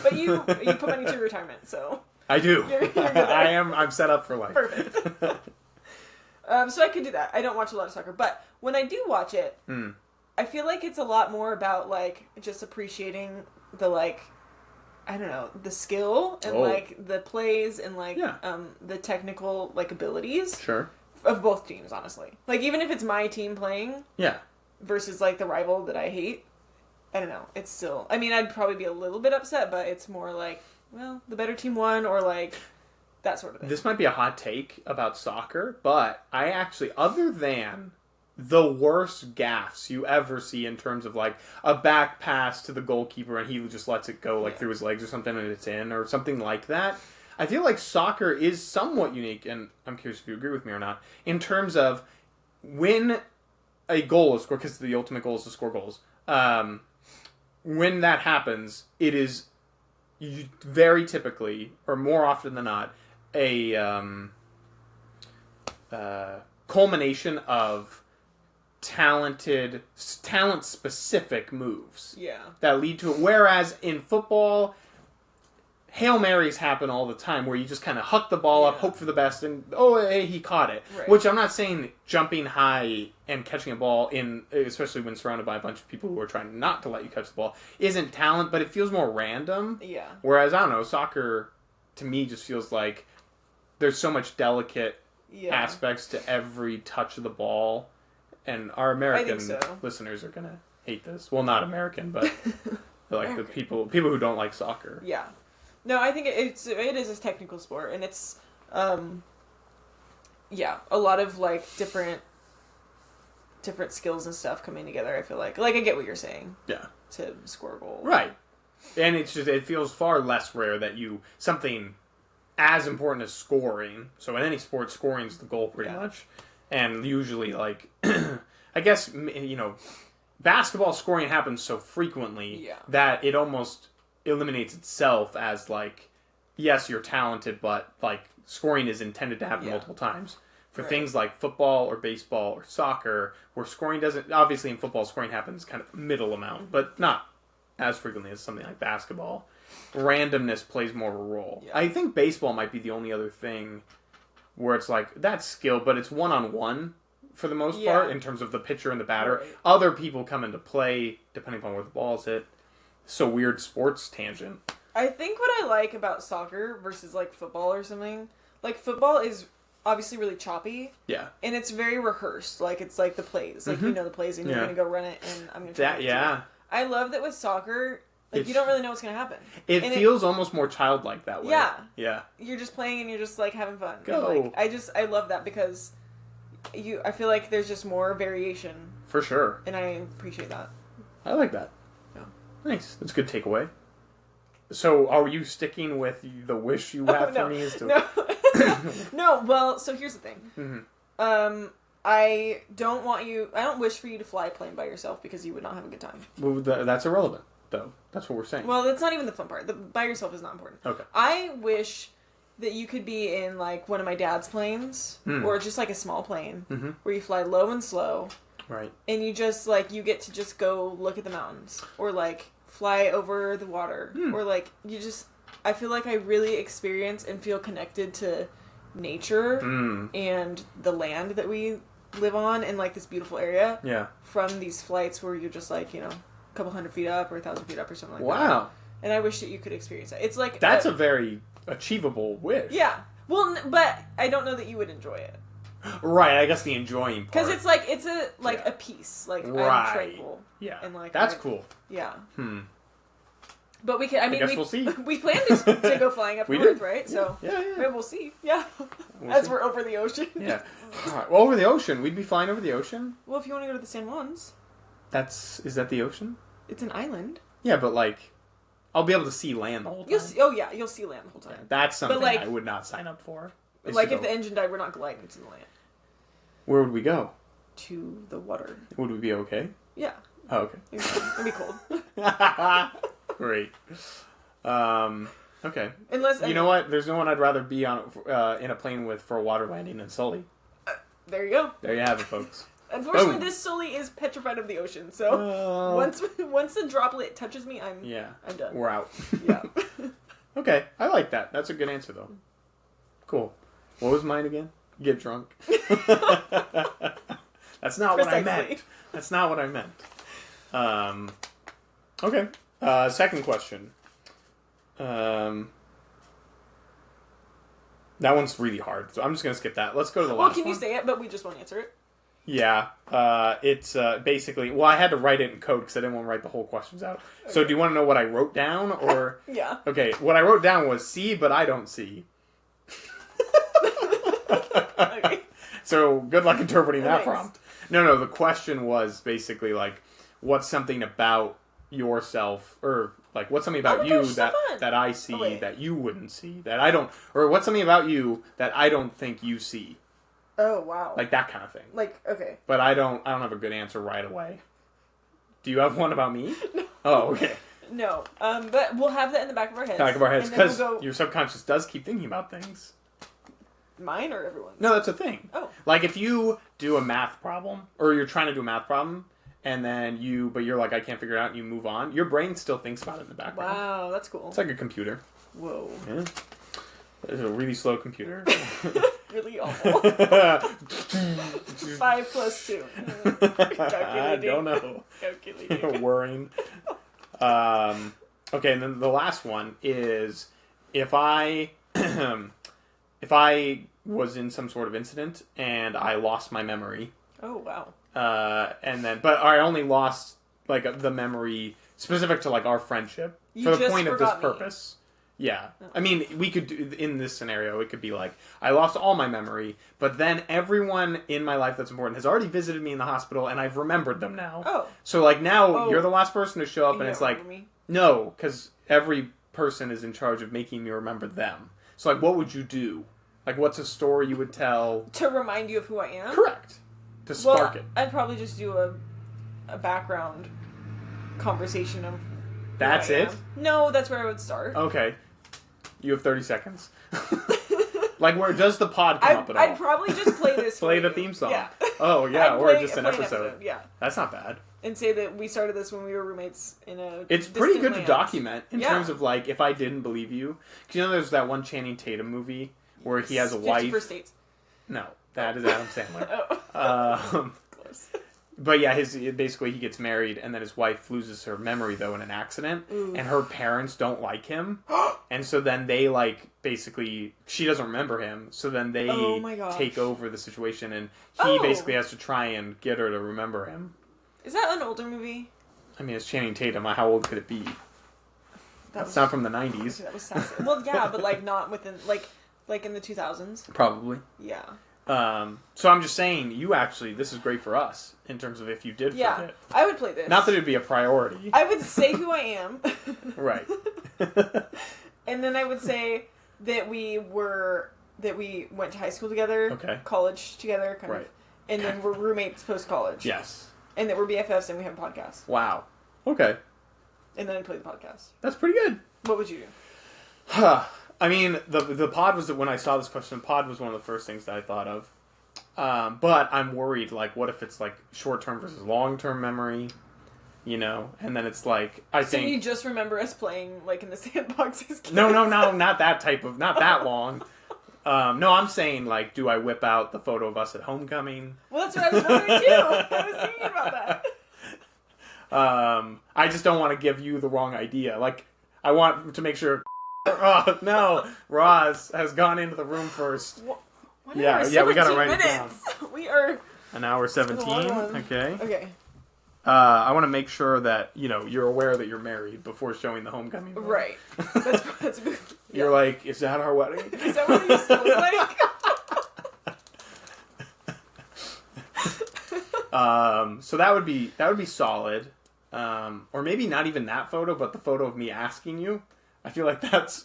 But you put money to your retirement, so... I do. You're good there. I'm set up for life. Perfect. So I could do that. I don't watch a lot of soccer. But when I do watch it, I feel like it's a lot more about, like, just appreciating the, like... I don't know, the skill and, like, the plays and, like, the technical, like, abilities. Sure. Of both teams, honestly. Like, even if it's my team playing versus, like, the rival that I hate, I don't know. It's still... I mean, I'd probably be a little bit upset, but it's more like, well, the better team won, or, like, that sort of thing. This might be a hot take about soccer, but I actually, other than the worst gaffes you ever see in terms of, like, a back pass to the goalkeeper and he just lets it go, like, through his legs or something and it's in, or something like that, I feel like soccer is somewhat unique, and I'm curious if you agree with me or not, in terms of when a goal is scored, because the ultimate goal is to score goals, when that happens, it is very typically, or more often than not, a culmination of talent-specific moves that lead to it. Whereas in football, Hail Marys happen all the time, where you just kind of huck the ball up, hope for the best, and, hey, he caught it. Right. Which I'm not saying jumping high and catching a ball, especially when surrounded by a bunch of people who are trying not to let you catch the ball, isn't talent, but it feels more random. Yeah. Whereas, I don't know, soccer, to me, just feels like there's so much delicate aspects to every touch of the ball. And our American listeners are going to hate this. Well, not American, but like American. The people who don't like soccer. Yeah. No, I think it is a technical sport, and it's, a lot of, like, different skills and stuff coming together, I feel like. Like, I get what you're saying. Yeah. To score a goal. Right. And it's just, it feels far less rare that something as important as scoring, so in any sport, scoring's the goal pretty much, and usually, like, I guess, you know, basketball scoring happens so frequently that it almost eliminates itself as, like, yes, you're talented, but, like, scoring is intended to happen multiple times. For things like football or baseball or soccer, where scoring doesn't... Obviously, in football, scoring happens kind of middle amount, but not as frequently as something like basketball. Randomness plays more of a role. Yeah. I think baseball might be the only other thing where it's like, that's skill, but it's one-on-one for the most part, in terms of the pitcher and the batter. Right. Other people come into play, depending upon where the ball's hit. So weird sports tangent. I think what I like about soccer versus, like, football or something, like, football is obviously really choppy. Yeah. And it's very rehearsed. Like, it's like the plays. Like, you know the plays and you're going to go run it and I'm going to try to I love that with soccer, like, you don't really know what's going to happen. It feels almost more childlike that way. Yeah. Yeah. You're just playing and you're just, like, having fun. Go. And, like, I love that because I feel like there's just more variation. For sure. And I appreciate that. I like that. Nice. That's a good takeaway. So, are you sticking with the wish you have for me? Is to... No. No, well, so here's the thing. Mm-hmm. I don't wish for you to fly a plane by yourself because you would not have a good time. Well, that's irrelevant, though. That's what we're saying. Well, that's not even the fun part. By yourself is not important. Okay. I wish that you could be in, like, one of my dad's planes, or just, like, a small plane, where you fly low and slow. Right. And you just, like, you get to just go look at the mountains. Or, like, fly over the water. Or, like, you just... I feel like I really experience and feel connected to nature and the land that we live on in, like, this beautiful area. Yeah. From these flights where you're just, like, you know, a couple 100 feet up or 1,000 feet up or something like that. Wow. And I wish that you could experience that. It's like... That's a very achievable wish. Yeah. Well, but I don't know that you would enjoy it. Right, I guess the enjoying part. Because it's like, it's a, like, a piece. Like, I'm tranquil. Yeah. And, like, that's cool. Yeah. But we can, I mean, we'll see. We plan to go flying up north, right? So, yeah. Maybe we'll see. Yeah. As we're over the ocean. Yeah. Right. Well, over the ocean. We'd be flying over the ocean. Well, if you want to go to the San Juans. Is that the ocean? It's an island. Yeah, but, like, I'll be able to see land the whole time. You'll see land the whole time. Yeah, that's something like, I would not sign up for. Like, if the engine died, we're not gliding to the land. Where would we go? To the water. Would we be okay? Yeah. Oh, okay. It'd be cold. Great. Okay. Unless you know what? There's no one I'd rather be on in a plane with for a water landing than Sully. There you go. There you have it, folks. Unfortunately, this Sully is petrified of the ocean. So once the droplet touches me, I'm done. We're out. Yeah. Okay, I like that. That's a good answer, though. Cool. What was mine again? Get drunk. That's not what I meant. That's not what I meant. Okay. Second question. That one's really hard, so I'm just gonna skip that. Let's go to the last one. Well, can you say it, but we just won't answer it? Yeah. It's basically... Well, I had to write it in code because I didn't want to write the whole questions out. Okay. So do you want to know what I wrote down, or... Yeah. Okay, what I wrote down was see, but I don't see. Okay. So good luck interpreting that prompt. No, the question was basically like, what's something about yourself, or like what's something about you that I see that you wouldn't see, that I don't, or what's something about you that I don't think you see. Oh, wow. Like that kind of thing. Like, okay. But I don't have a good answer right away. Do you have one about me? No. Oh, okay. No. But we'll have that in the back of our heads. Because your subconscious does keep thinking about things. Mine or everyone's? No, that's a thing. Oh. Like if you do a math problem, or you're trying to do a math problem, and then you're like, I can't figure it out, and you move on, your brain still thinks about it in the background. Wow, that's cool. It's like a computer. Whoa. Yeah. It's a really slow computer. Really awful. 5 plus 2. I don't know. Calculating. Worrying. Okay, and then the last one is if I was in some sort of incident and I lost my memory. Oh, wow. But I only lost like the memory specific to like our friendship for the point of this purpose. Yeah. Oh. I mean, we could do, in this scenario, it could be like, I lost all my memory, but then everyone in my life that's important has already visited me in the hospital, and I've remembered them now. Oh. So, like, now you're the last person to show up, and it's like, no, because every person is in charge of making me remember them. So, like, what would you do? Like, what's a story you would tell? To remind you of who I am? Correct. To spark it. I'd probably just do a background conversation of That's it? No, that's where I would start. Okay. You have 30 seconds. Like, where does the pod come up at all? I'd probably just play this Play the theme song. Yeah. Oh, yeah, or just an episode. Yeah. That's not bad. And say that we started this when we were roommates in a It's pretty good to document in terms of, like, if I didn't believe you. Because, you know, there's that one Channing Tatum movie where he has a wife. 50 First Dates. No, that is Adam Sandler. Close. But yeah, basically he gets married, and then his wife loses her memory though in an accident, and her parents don't like him, and so then they basically she doesn't remember him, so then they take over the situation, and he basically has to try and get her to remember him. Is that an older movie? I mean, it's Channing Tatum. How old could it be? That's not from the 90s. That was sassy. Well, yeah, but like not within like in the 2000s. Probably. Yeah. So I'm just saying, this is great for us in terms of if you did forget. I would play this. Not that it'd be a priority. I would say who I am. Right. And then I would say that we went to high school together, college together, kind of, and then we're roommates post-college. Yes. And that we're BFFs and we have a podcast. Wow. Okay. And then I play the podcast. That's pretty good. What would you do? I mean, the pod was, when I saw this question, pod was one of the first things that I thought of. But I'm worried, like, what if it's, like, short-term versus long-term memory, you know? And then it's, like, I think... So you just remember us playing, like, in the sandbox as kids? No, not that type of... Not that long. No, I'm saying, like, do I whip out the photo of us at homecoming? Well, that's what I was wondering, too. I was thinking about that. I just don't want to give you the wrong idea. Like, I want to make sure... Oh, no. Roz has gone into the room first. What yeah, we gotta write it down. We are... An hour 17. Okay. Okay. I want to make sure that, you know, you're aware that you're married before showing the homecoming. Right. That's good. You're like, is that our wedding? Is that what it used to look like? So that would be solid. Or maybe not even that photo, but the photo of me asking you. I feel like that's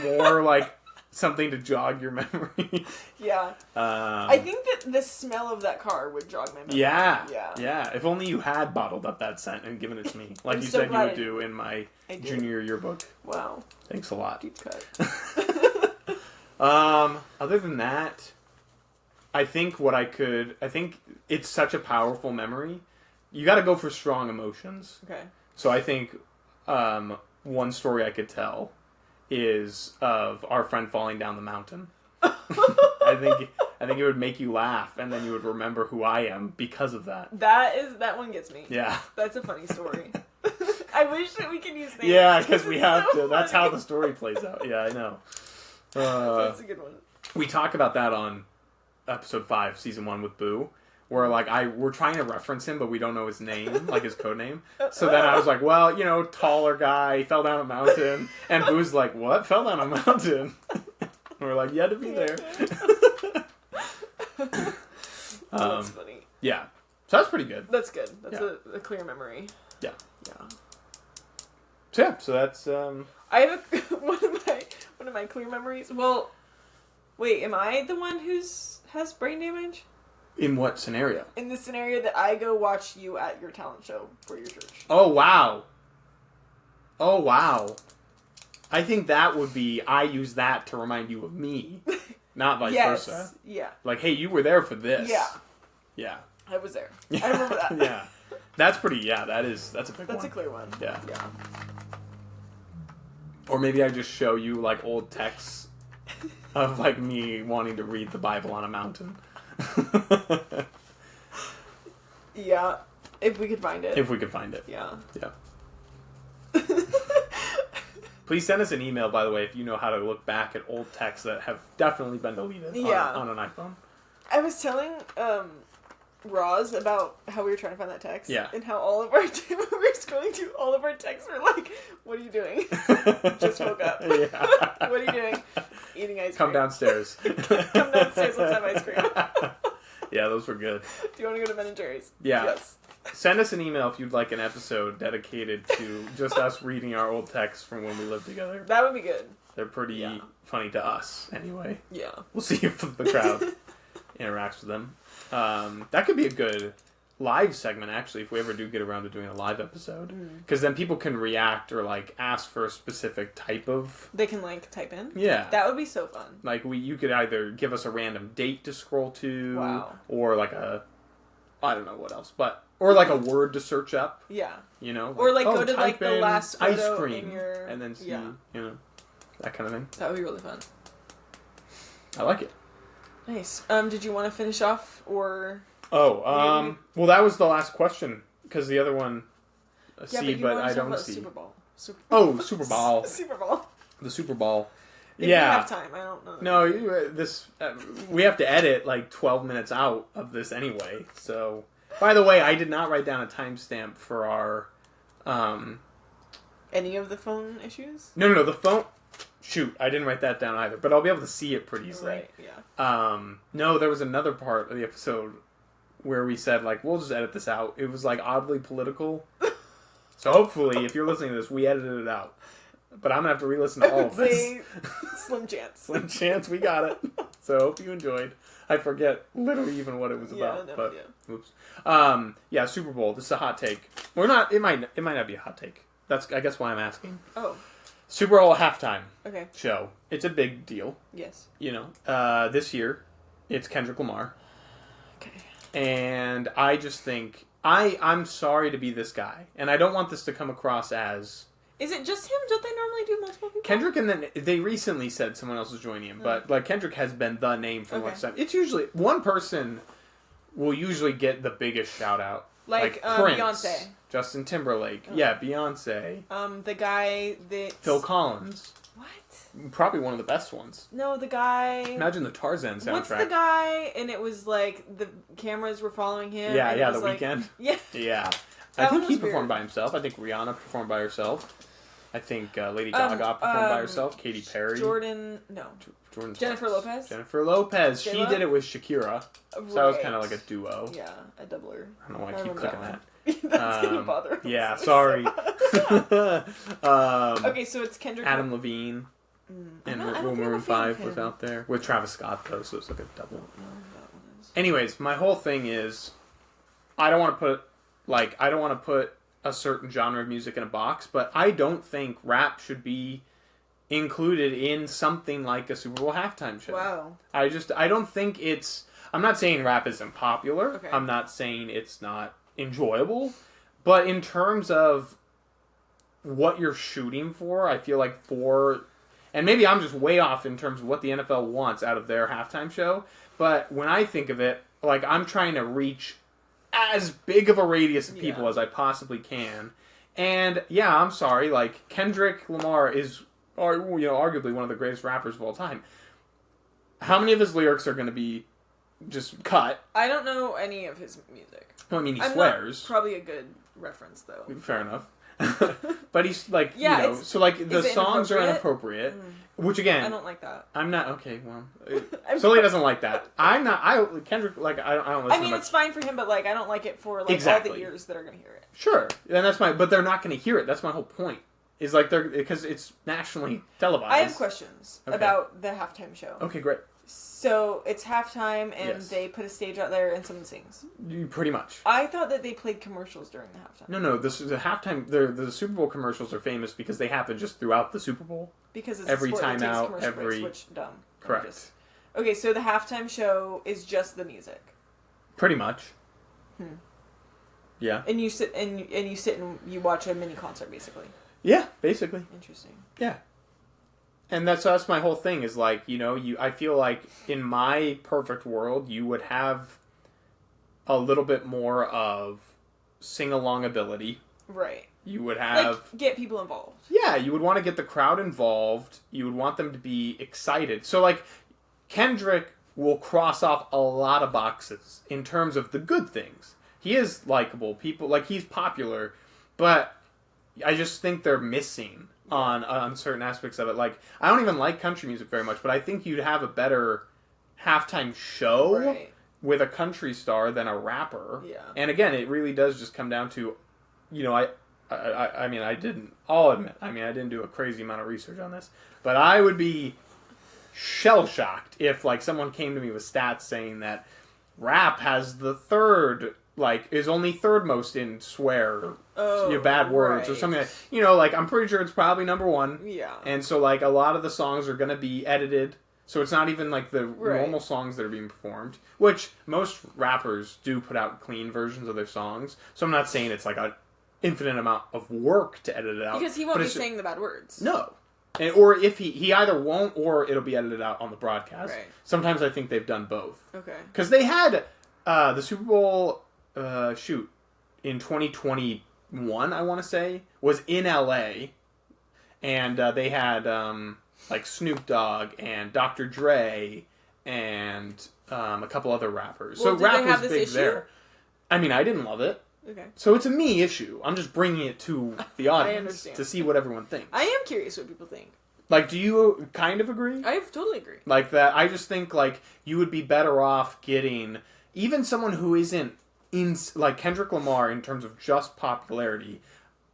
more like something to jog your memory. Yeah. I think that the smell of that car would jog my memory. Yeah. If only you had bottled up that scent and given it to me, like you said you would do in my junior yearbook. Wow. Thanks a lot. Deep cut. Other than that, I think it's such a powerful memory. You got to go for strong emotions. Okay. So I think one story I could tell is of our friend falling down the mountain. I think it would make you laugh, and then you would remember who I am because of that. That one gets me. Yeah. That's a funny story. I wish that we could use names. Yeah, because we have to. That's how the story plays out. Yeah, I know. That's a good one. We talk about that on episode 5, season 1 with Boo. Where, like, we're trying to reference him, but we don't know his name, like his code name. So then I was like, well, you know, taller guy, fell down a mountain. And Boo's like, what? Fell down a mountain? And we're like, you had to be there. That's funny. Yeah. So that's pretty good. That's good. That's a clear memory. Yeah. Yeah. So that's... I have one of my clear memories. Well, wait, am I the one has brain damage? In what scenario? In the scenario that I go watch you at your talent show for your church. Oh, wow. I think that would be, I use that to remind you of me, not vice versa. Yeah. Like, hey, you were there for this. Yeah. Yeah. I was there. I remember that. Yeah. That's pretty, that's a big one. That's a clear one. Yeah. Yeah. Or maybe I just show you, like, old texts of, like, me wanting to read the Bible on a mountain. Yeah, if we could find it. Yeah. Please send us an email, by the way, if you know how to look back at old texts that have definitely been deleted on an iPhone. I was telling Roz about how we were trying to find that text. Yeah. And how all of our we were scrolling through all of our texts were like, what are you doing? Just woke up. Yeah. What are you doing? Eating ice cream. Come downstairs. Come downstairs, let's have ice cream. Yeah, those were good. Do you want to go to Ben & Jerry's? Yeah. Yes. Send us an email if you'd like an episode dedicated to just us reading our old texts from when we lived together. That would be good. They're pretty funny to us, anyway. Yeah. We'll see if the crowd interacts with them. That could be a good live segment, actually, if we ever do get around to doing a live episode. Because then people can react or, like, ask for a specific type of... They can, like, type in? Yeah. That would be so fun. Like, you could either give us a random date to scroll to. Wow. Or, like, I don't know what else, but... Or, like, a word to search up. Yeah. You know? Like, or, like, go to, like, the last photo ice cream, in your... And then see, you know, that kind of thing. That would be really fun. I like it. Nice. Did you want to finish off, or... Oh, well, that was the last question, because the other one, but I don't see. Super Bowl. Super Bowl. Super Bowl. The Super Bowl. If we have time, I don't know. No, we have to edit like 12 minutes out of this anyway. So, by the way, I did not write down a timestamp for our... Any of the phone issues? No, the phone... Shoot, I didn't write that down either, but I'll be able to see it pretty easily. Right, yeah. No, there was another part of the episode where we said, like, we'll just edit this out. It was, like, oddly political. So hopefully, if you're listening to this, we edited it out. But I'm going to have to re-listen to all of this. Slim chance. Slim chance, we got it. So hope you enjoyed. I forget literally even what it was about. No, but yeah. Oops. Super Bowl. This is a hot take. Or not. It might not be a hot take. That's, I guess, why I'm asking. Oh. Super Bowl halftime show. It's a big deal. Yes. You know, this year, it's Kendrick Lamar. Okay. And I just think I'm sorry to be this guy, and I don't want this to come across as. Is it just him? Don't they normally do multiple people? Kendrick, and then they recently said someone else is joining him, but like Kendrick has been the name for much time. It's usually one person will usually get the biggest shout out, like Prince, Beyonce, Justin Timberlake, yeah, Beyonce, the guy that Phil Collins. What? Probably one of the best ones. No, the guy. Imagine the Tarzan soundtrack. What's the guy? And it was like the cameras were following him. Yeah, and The like, Weeknd. Yeah, yeah. I think he performed by himself. I think Rihanna performed by herself. I think Lady Gaga performed by herself. Katy Perry. Jennifer Lopez. Jennifer Lopez. J-Lo? She did it with Shakira. Right. So that was kind of like a duo. Yeah, a doubler. I don't know why I keep clicking that. That's gonna bother me. Yeah, sorry. Okay, so it's Kendrick. Adam Levine. And Maroon 5 was out there. With Travis Scott, though, so it's like a double. Anyways, my whole thing is, I don't want to put a certain genre of music in a box, but I don't think rap should be included in something like a Super Bowl halftime show. Wow. I don't think it's... I'm not saying rap isn't popular. Okay. I'm not saying it's not enjoyable. But in terms of what you're shooting for, I feel like and maybe I'm just way off in terms of what the NFL wants out of their halftime show, but when I think of it, like, I'm trying to reach as big of a radius of people as I possibly can. And, yeah, I'm sorry, like, Kendrick Lamar is, arguably one of the greatest rappers of all time. How many of his lyrics are going to be just cut? I don't know any of his music. Well, I mean, he swears. Probably a good reference, though. Fair enough. But he's like, so like the songs are inappropriate, which again, I don't like that. I'm not okay. Well, Sully doesn't like that. I'm not. Kendrick, like, I don't listen. I mean, it's fine for him, but like, I don't like it for like exactly. all the ears that are gonna hear it. Sure, and that's but they're not gonna hear it. That's my whole point. Is like because it's nationally televised. I have questions about the halftime show. Okay, great. So it's halftime, and they put a stage out there, and someone sings. Pretty much. I thought that they played commercials during the halftime. No. This is the halftime. The Super Bowl commercials are famous because they happen just throughout the Super Bowl. Because it's every a sport time that takes out, commercial breaks, which dumb. Correct. Okay, so the halftime show is just the music. Pretty much. Yeah. And you sit and you watch a mini concert, basically. Yeah, basically. Interesting. Yeah. And that's my whole thing is like, I feel like in my perfect world, you would have a little bit more of sing-along ability. Right. You would have... Like, get people involved. Yeah, you would want to get the crowd involved. You would want them to be excited. So, like, Kendrick will cross off a lot of boxes in terms of the good things. He is likable. People, like, he's popular. But I just think they're missing on certain aspects of it. Like, I don't even like country music very much, but I think you'd have a better halftime show with a country star than a rapper. Yeah. And again, it really does just come down to, I mean, I'll admit, I didn't do a crazy amount of research on this, but I would be shell-shocked if, like, someone came to me with stats saying that rap has is only third most in swear, bad words or something like, I'm pretty sure it's probably number one. Yeah. And so, like, a lot of the songs are going to be edited, so it's not even, like, the normal songs that are being performed, which most rappers do put out clean versions of their songs, so I'm not saying it's, like, an infinite amount of work to edit it out. Because he won't be saying the bad words. No. Or if he either won't or it'll be edited out on the broadcast. Right. Sometimes I think they've done both. Okay. Because they had the Super Bowl in 2021, I want to say, was in LA, and they had like Snoop Dogg and Dr. Dre and a couple other rappers. Well, so rap they have was this big issue? there. I mean, I didn't love it. Okay. So it's a me issue. I'm just bringing it to the audience to see what everyone thinks. I am curious what people think. Like, do you kind of agree? I totally agree. Like that, I just think, like, you would be better off getting even someone who isn't like Kendrick Lamar in terms of just popularity.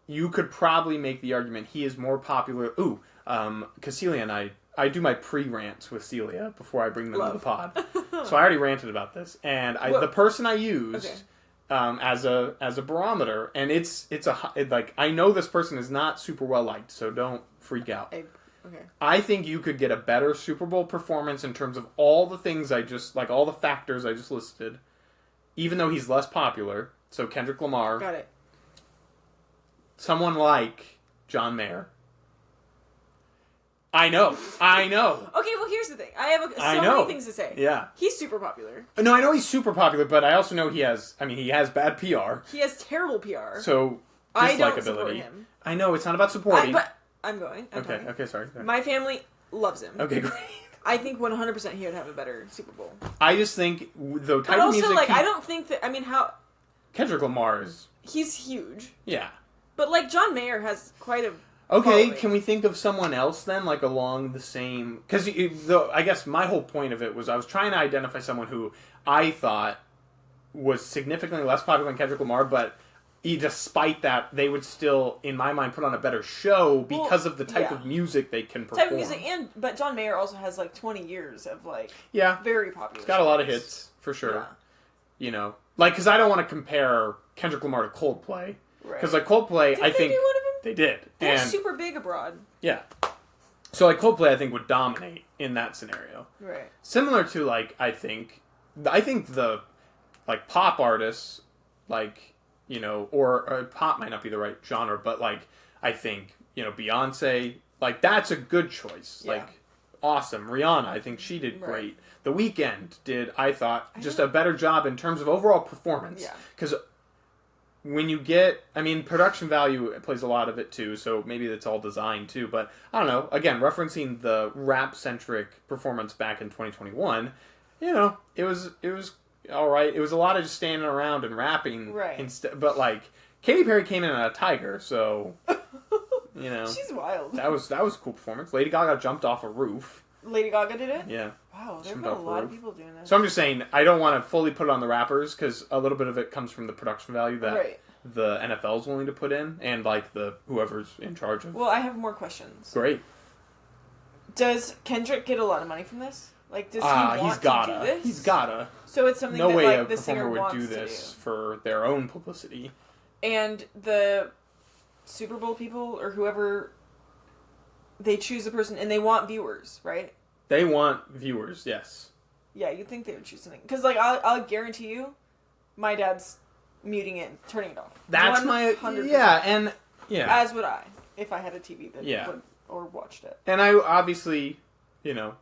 You could probably make the argument he is more popular. Because Celia and I do my pre-rants with Celia before I bring them to the pod. So I already ranted about this. And the person I used as a barometer, and it's I know this person is not super well liked, so don't freak out. I think you could get a better Super Bowl performance in terms of all the things all the factors I just listed even though he's less popular, so Kendrick Lamar, Got it. someone like John Mayer. I know. Okay, well, here's the thing. I have so many things to say. Yeah. He's super popular. No, I know he's super popular, but I also know he has bad PR. He has terrible PR. So, I don't support him. I know, it's not about supporting. But I'm going. Okay, sorry. My family loves him. Okay, great. I think 100% he would have a better Super Bowl. I just think the type but of music. Also, like, I don't think that. I mean, how Kendrick Lamar is. He's huge. Yeah. But like John Mayer has quite a. Okay, following. can we think of someone else then, like along the same? Because I guess my whole point of it was I was trying to identify someone who I thought was significantly less popular than Kendrick Lamar, but despite that, they would still, in my mind, put on a better show because of the type of music they can perform. Type of music, but John Mayer also has like 20 years of like very popular. He's got a lot of hits for sure. Yeah. You know, like because I don't want to compare Kendrick Lamar to Coldplay because like Coldplay, I think. They did. They're super big abroad. Yeah. So, like, Coldplay, I think, would dominate in that scenario. Right. Similar to, like, I think the, like, pop artists, like, you know, or pop might not be the right genre, but, like, I think, you know, Beyonce, like, that's a good choice. Yeah. Like, awesome. Rihanna, I think she did great. The Weeknd did, I thought, just a better job in terms of overall performance. Yeah. Because when you get, I mean, production value plays a lot of it too, so maybe that's all design too, but I don't know, again, referencing the rap-centric performance back in 2021, you know, it was alright. It was a lot of just standing around and rapping. Right. But, like, Katy Perry came in on a tiger, so, you know. She's wild. That was a cool performance. Lady Gaga jumped off a roof. Lady Gaga did it? Yeah. Wow, there have been a lot of people doing that. So I'm just saying, I don't want to fully put it on the rappers, because a little bit of it comes from the production value that the NFL's willing to put in, and like the whoever's in charge of. Well, I have more questions. Great. Does Kendrick get a lot of money from this? Like, does he want to do this? He's gotta. So it's something that like the singer wants to do. No way a performer would do this for their own publicity. And the Super Bowl people, or whoever, they choose a person, and they want viewers, right? They want viewers, yes. Yeah, you'd think they would choose something. Because, like, I'll guarantee you, my dad's muting it and turning it off. That's 100%. Yeah, and, yeah. As would I, if I had a TV that would, or watched it. And I obviously, you know,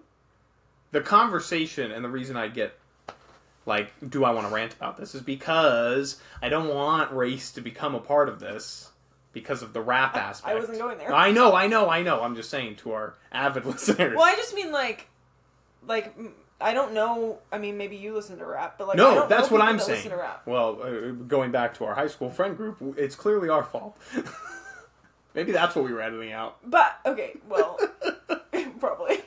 the conversation and the reason I get, like, do I want to rant about this is because I don't want race to become a part of this. Because of the rap aspect. I wasn't going there. I know. I'm just saying to our avid listeners. Well, I just mean like, I don't know. I mean, maybe you listen to rap, but like, no, I don't that's know what I'm that saying. Listen to rap. Well, going back to our high school friend group, it's clearly our fault. Maybe that's what we were editing out. But okay, well, probably.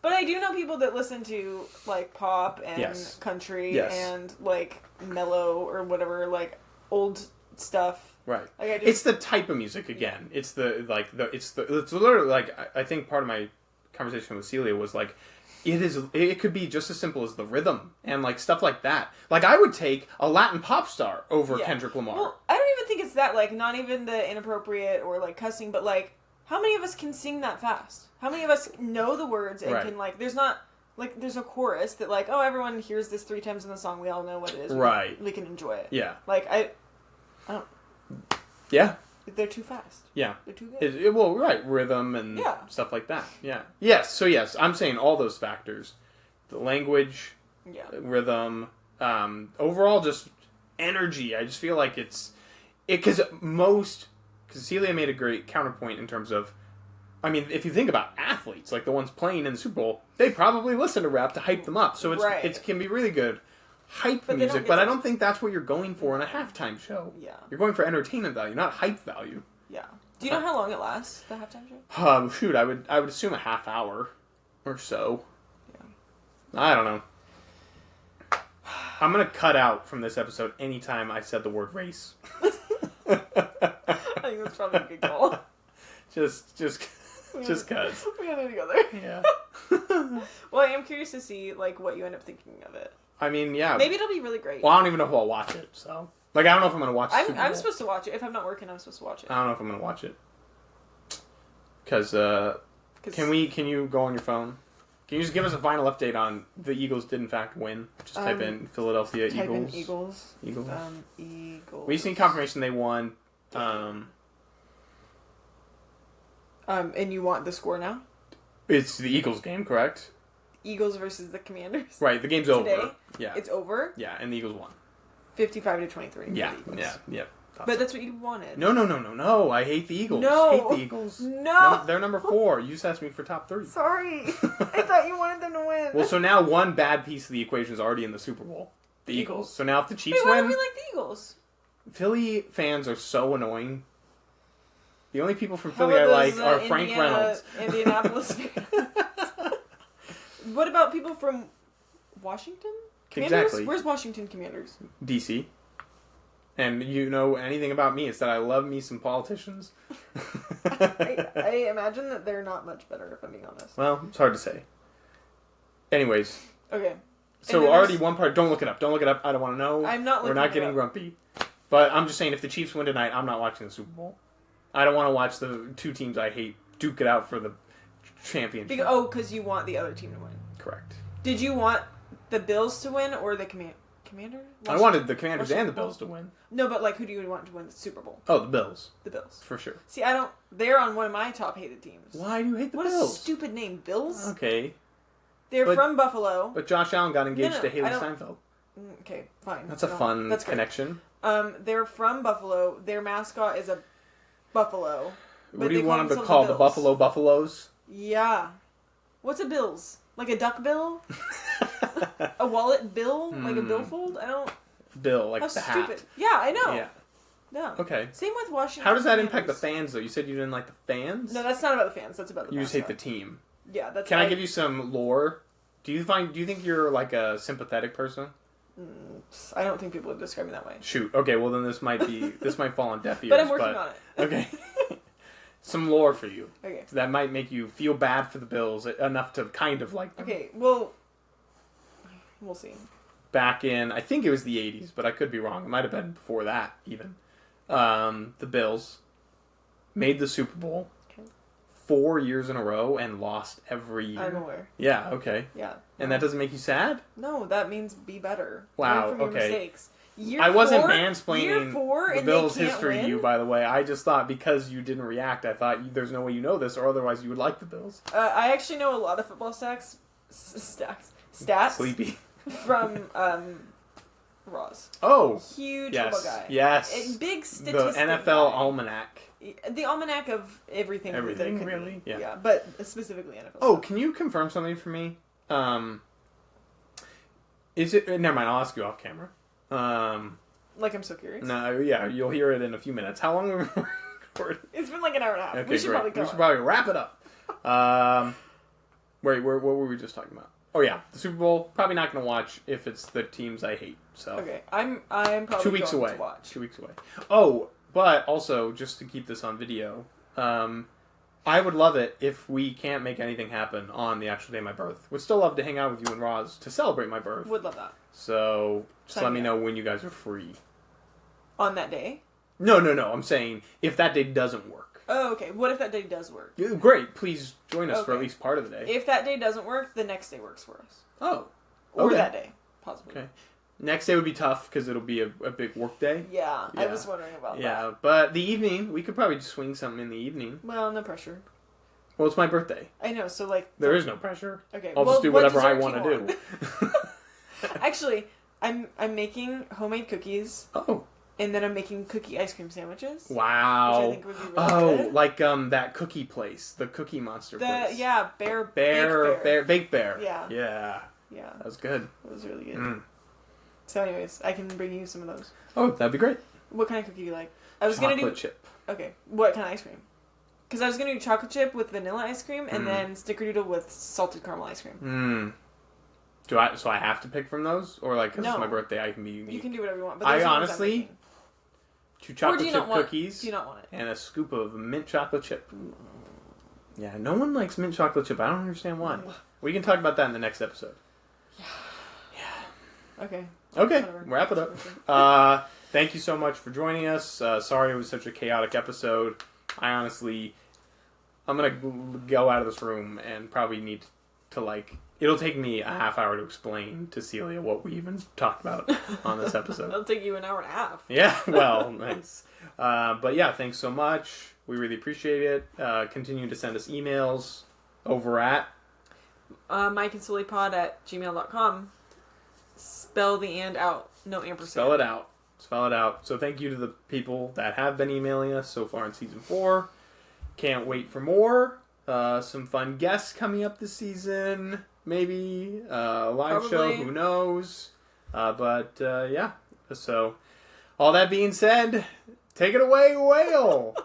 But I do know people that listen to like pop and country and like mellow or whatever, like old stuff. Right. Like it's the type of music again. It's it's literally like I think part of my conversation with Celia was like it could be just as simple as the rhythm and like stuff like that. Like I would take a Latin pop star over Kendrick Lamar. Well, I don't even think it's that like not even the inappropriate or like cussing, but like how many of us can sing that fast? How many of us know the words and can like there's no chorus that like, oh, everyone hears this 3 times in the song, we all know what it is. Right. We can enjoy it. Yeah. Like I don't. Yeah. They're too fast. Yeah. They're too good. Well, right. Rhythm and stuff like that. Yeah. Yes. So, yes. I'm saying all those factors. The language. Yeah. Rhythm. Overall, just energy. I just feel like because Celia made a great counterpoint in terms of, I mean, if you think about athletes, like the ones playing in the Super Bowl, they probably listen to rap to hype them up. So it can be really good. Hype music, but I don't think that's what you're going for in a halftime show. Yeah. You're going for entertainment value, not hype value. Yeah. Do you know how long it lasts, the halftime show? Shoot, I would assume a half hour or so. Yeah. I don't know. I'm going to cut out from this episode anytime I said the word race. I think that's probably a good call. Just cuz. We got it together. Yeah. Well, I am curious to see like what you end up thinking of it. I mean, yeah. Maybe it'll be really great. Well, I don't even know if I'll watch it, so. Like, I don't know if I'm going to watch it. I'm supposed to watch it. If I'm not working, I'm supposed to watch it. I don't know if I'm going to watch it. Because, can you go on your phone? Can you just give us a final update on the Eagles did in fact win? Just type in Philadelphia Eagles. Eagles. Eagles. Eagles. We just need confirmation they won. And you want the score now? It's the Eagles game, correct? Eagles versus the Commanders. Right, the game's today, over. Yeah. It's over? Yeah, and the Eagles won. 55-23. Yeah. But that's what you wanted. No. I hate the Eagles. No. Hate the Eagles. No. They're number 4. You just asked me for top 3. Sorry. I thought you wanted them to win. Well, so now one bad piece of the equation is already in the Super Bowl. The Eagles. So now if the Chiefs why win... do we like the Eagles? Philly fans are so annoying. The only people from Philly I like are Frank Reynolds. Indianapolis fans. What about people from Washington? Commanders? Exactly. Where's Washington Commanders? DC. And you know anything about me, it's that I love me some politicians. I imagine that they're not much better, if I'm being honest. Well, it's hard to say. Anyways. Okay. So already one part, don't look it up. Don't look it up. I don't want to know. I'm not looking We're not getting grumpy. But I'm just saying, if the Chiefs win tonight, I'm not watching the Super Bowl. I don't want to watch the two teams I hate duke it out for the championship. Because you want the other team to win. Correct. Did you want the Bills to win or the Commander? I wanted the Commanders and the Bills to win. No, but who do you want to win the Super Bowl? Oh, the Bills. The Bills. For sure. See, they're on one of my top hated teams. Why do you hate the Bills? Bills? What a stupid name. Bills? Okay. They're from Buffalo. But Josh Allen got engaged to Haley Steinfeld. Okay, fine. That's a fun connection. They're from Buffalo. Their mascot is a buffalo. What do you want them to call the Buffalo Buffaloes? Yeah. What's a Bills? Like a duck bill? A wallet bill? Like a billfold? I don't... Bill, like How the stupid. hat. Yeah, I know. Yeah. No. Okay. Same with Washington. How does that impact the fans, though? You said you didn't like the fans? No, that's not about the fans. That's about the You mascot. just hate the team. Yeah, that's... Can I give you some lore? Do you think you're like a sympathetic person? I don't think people would describe me that way. Shoot. Okay, well then this might fall on deaf ears. But I'm working on it. Okay. Some lore for you. Okay. That might make you feel bad for the Bills enough to kind of like them. Okay, well, we'll see. Back in, I think it was the 80s, but I could be wrong. It might have been before that, even. The Bills made the Super Bowl 4 years in a row and lost every year. I'm aware. Yeah, okay. Yeah. And that doesn't make you sad? No, that means be better. Wow, Learn from your okay. mistakes. I wasn't mansplaining the Bills' history to you, by the way. I just thought because you didn't react, I thought there's no way you know this, or otherwise you would like the Bills. I actually know a lot of football stats. Sleepy. From Roz. Oh. Huge football guy. Yes. Big statistic. The NFL Almanac. The almanac of everything. Everything, really? Yeah, but specifically NFL. Oh, can you confirm something for me? Is it... Never mind, I'll ask you off camera. Like, I'm so curious. No, yeah, you'll hear it in a few minutes. How long have we recorded? It's been like an hour and a half. Okay, we should probably wrap it up. Wait, what were we just talking about? Oh yeah, the Super Bowl. Probably not going to watch if it's the teams I hate. So okay, I'm probably 2 weeks going away. To watch. 2 weeks away. Oh, but also just to keep this on video, I would love it if we can't make anything happen on the actual day of my birth. Would still love to hang out with you and Roz to celebrate my birth. Would love that. So just let me know when you guys are free. On that day? No. I'm saying if that day doesn't work. Oh, okay. What if that day does work? Great. Please join us for at least part of the day. If that day doesn't work, the next day works for us. Oh. Okay. Or that day, possibly. Okay. Next day would be tough because it'll be a big work day. Yeah, I was wondering about that. Yeah, but the evening, we could probably just swing something in the evening. Well, no pressure. Well, it's my birthday. I know, so like... There is no pressure. Okay, I'll just do whatever I want to do. Actually, I'm making homemade cookies. Oh. And then I'm making cookie ice cream sandwiches. Wow. Which I think would be really good. Like that cookie place. The Cookie Monster place. Yeah, Baked Bear. Yeah. Yeah. Yeah. That was good. It was really good. So anyways, I can bring you some of those. Oh, that'd be great. What kind of cookie do you like? Chocolate chip. Okay. What kind of ice cream? Because I was going to do chocolate chip with vanilla ice cream and then snickerdoodle with salted caramel ice cream. So I have to pick from those? Or because it's my birthday, I can be unique? You can do whatever you want. But I honestly... 2 chocolate chip cookies. Do you not want it? And a scoop of mint chocolate chip. Yeah, no one likes mint chocolate chip. I don't understand why. We can talk about that in the next episode. Yeah. Okay. Whatever. Wrap it up. Thank you so much for joining us. Sorry it was such a chaotic episode. I'm going to go out of this room and probably need to to like. It'll take me a half hour to explain to Celia what we even talked about on this episode. It'll take you an hour and a half. Yeah, well, nice. But yeah, thanks so much. We really appreciate it. Continue to send us emails over at MikeandSullyPod@gmail.com. Spell the and out. No ampersand. Spell it out. Spell it out. So thank you to the people that have been emailing us so far in season 4. Can't wait for more. Some fun guests coming up this season. Maybe a live show. Who knows? But yeah. So all that being said, take it away, Whale.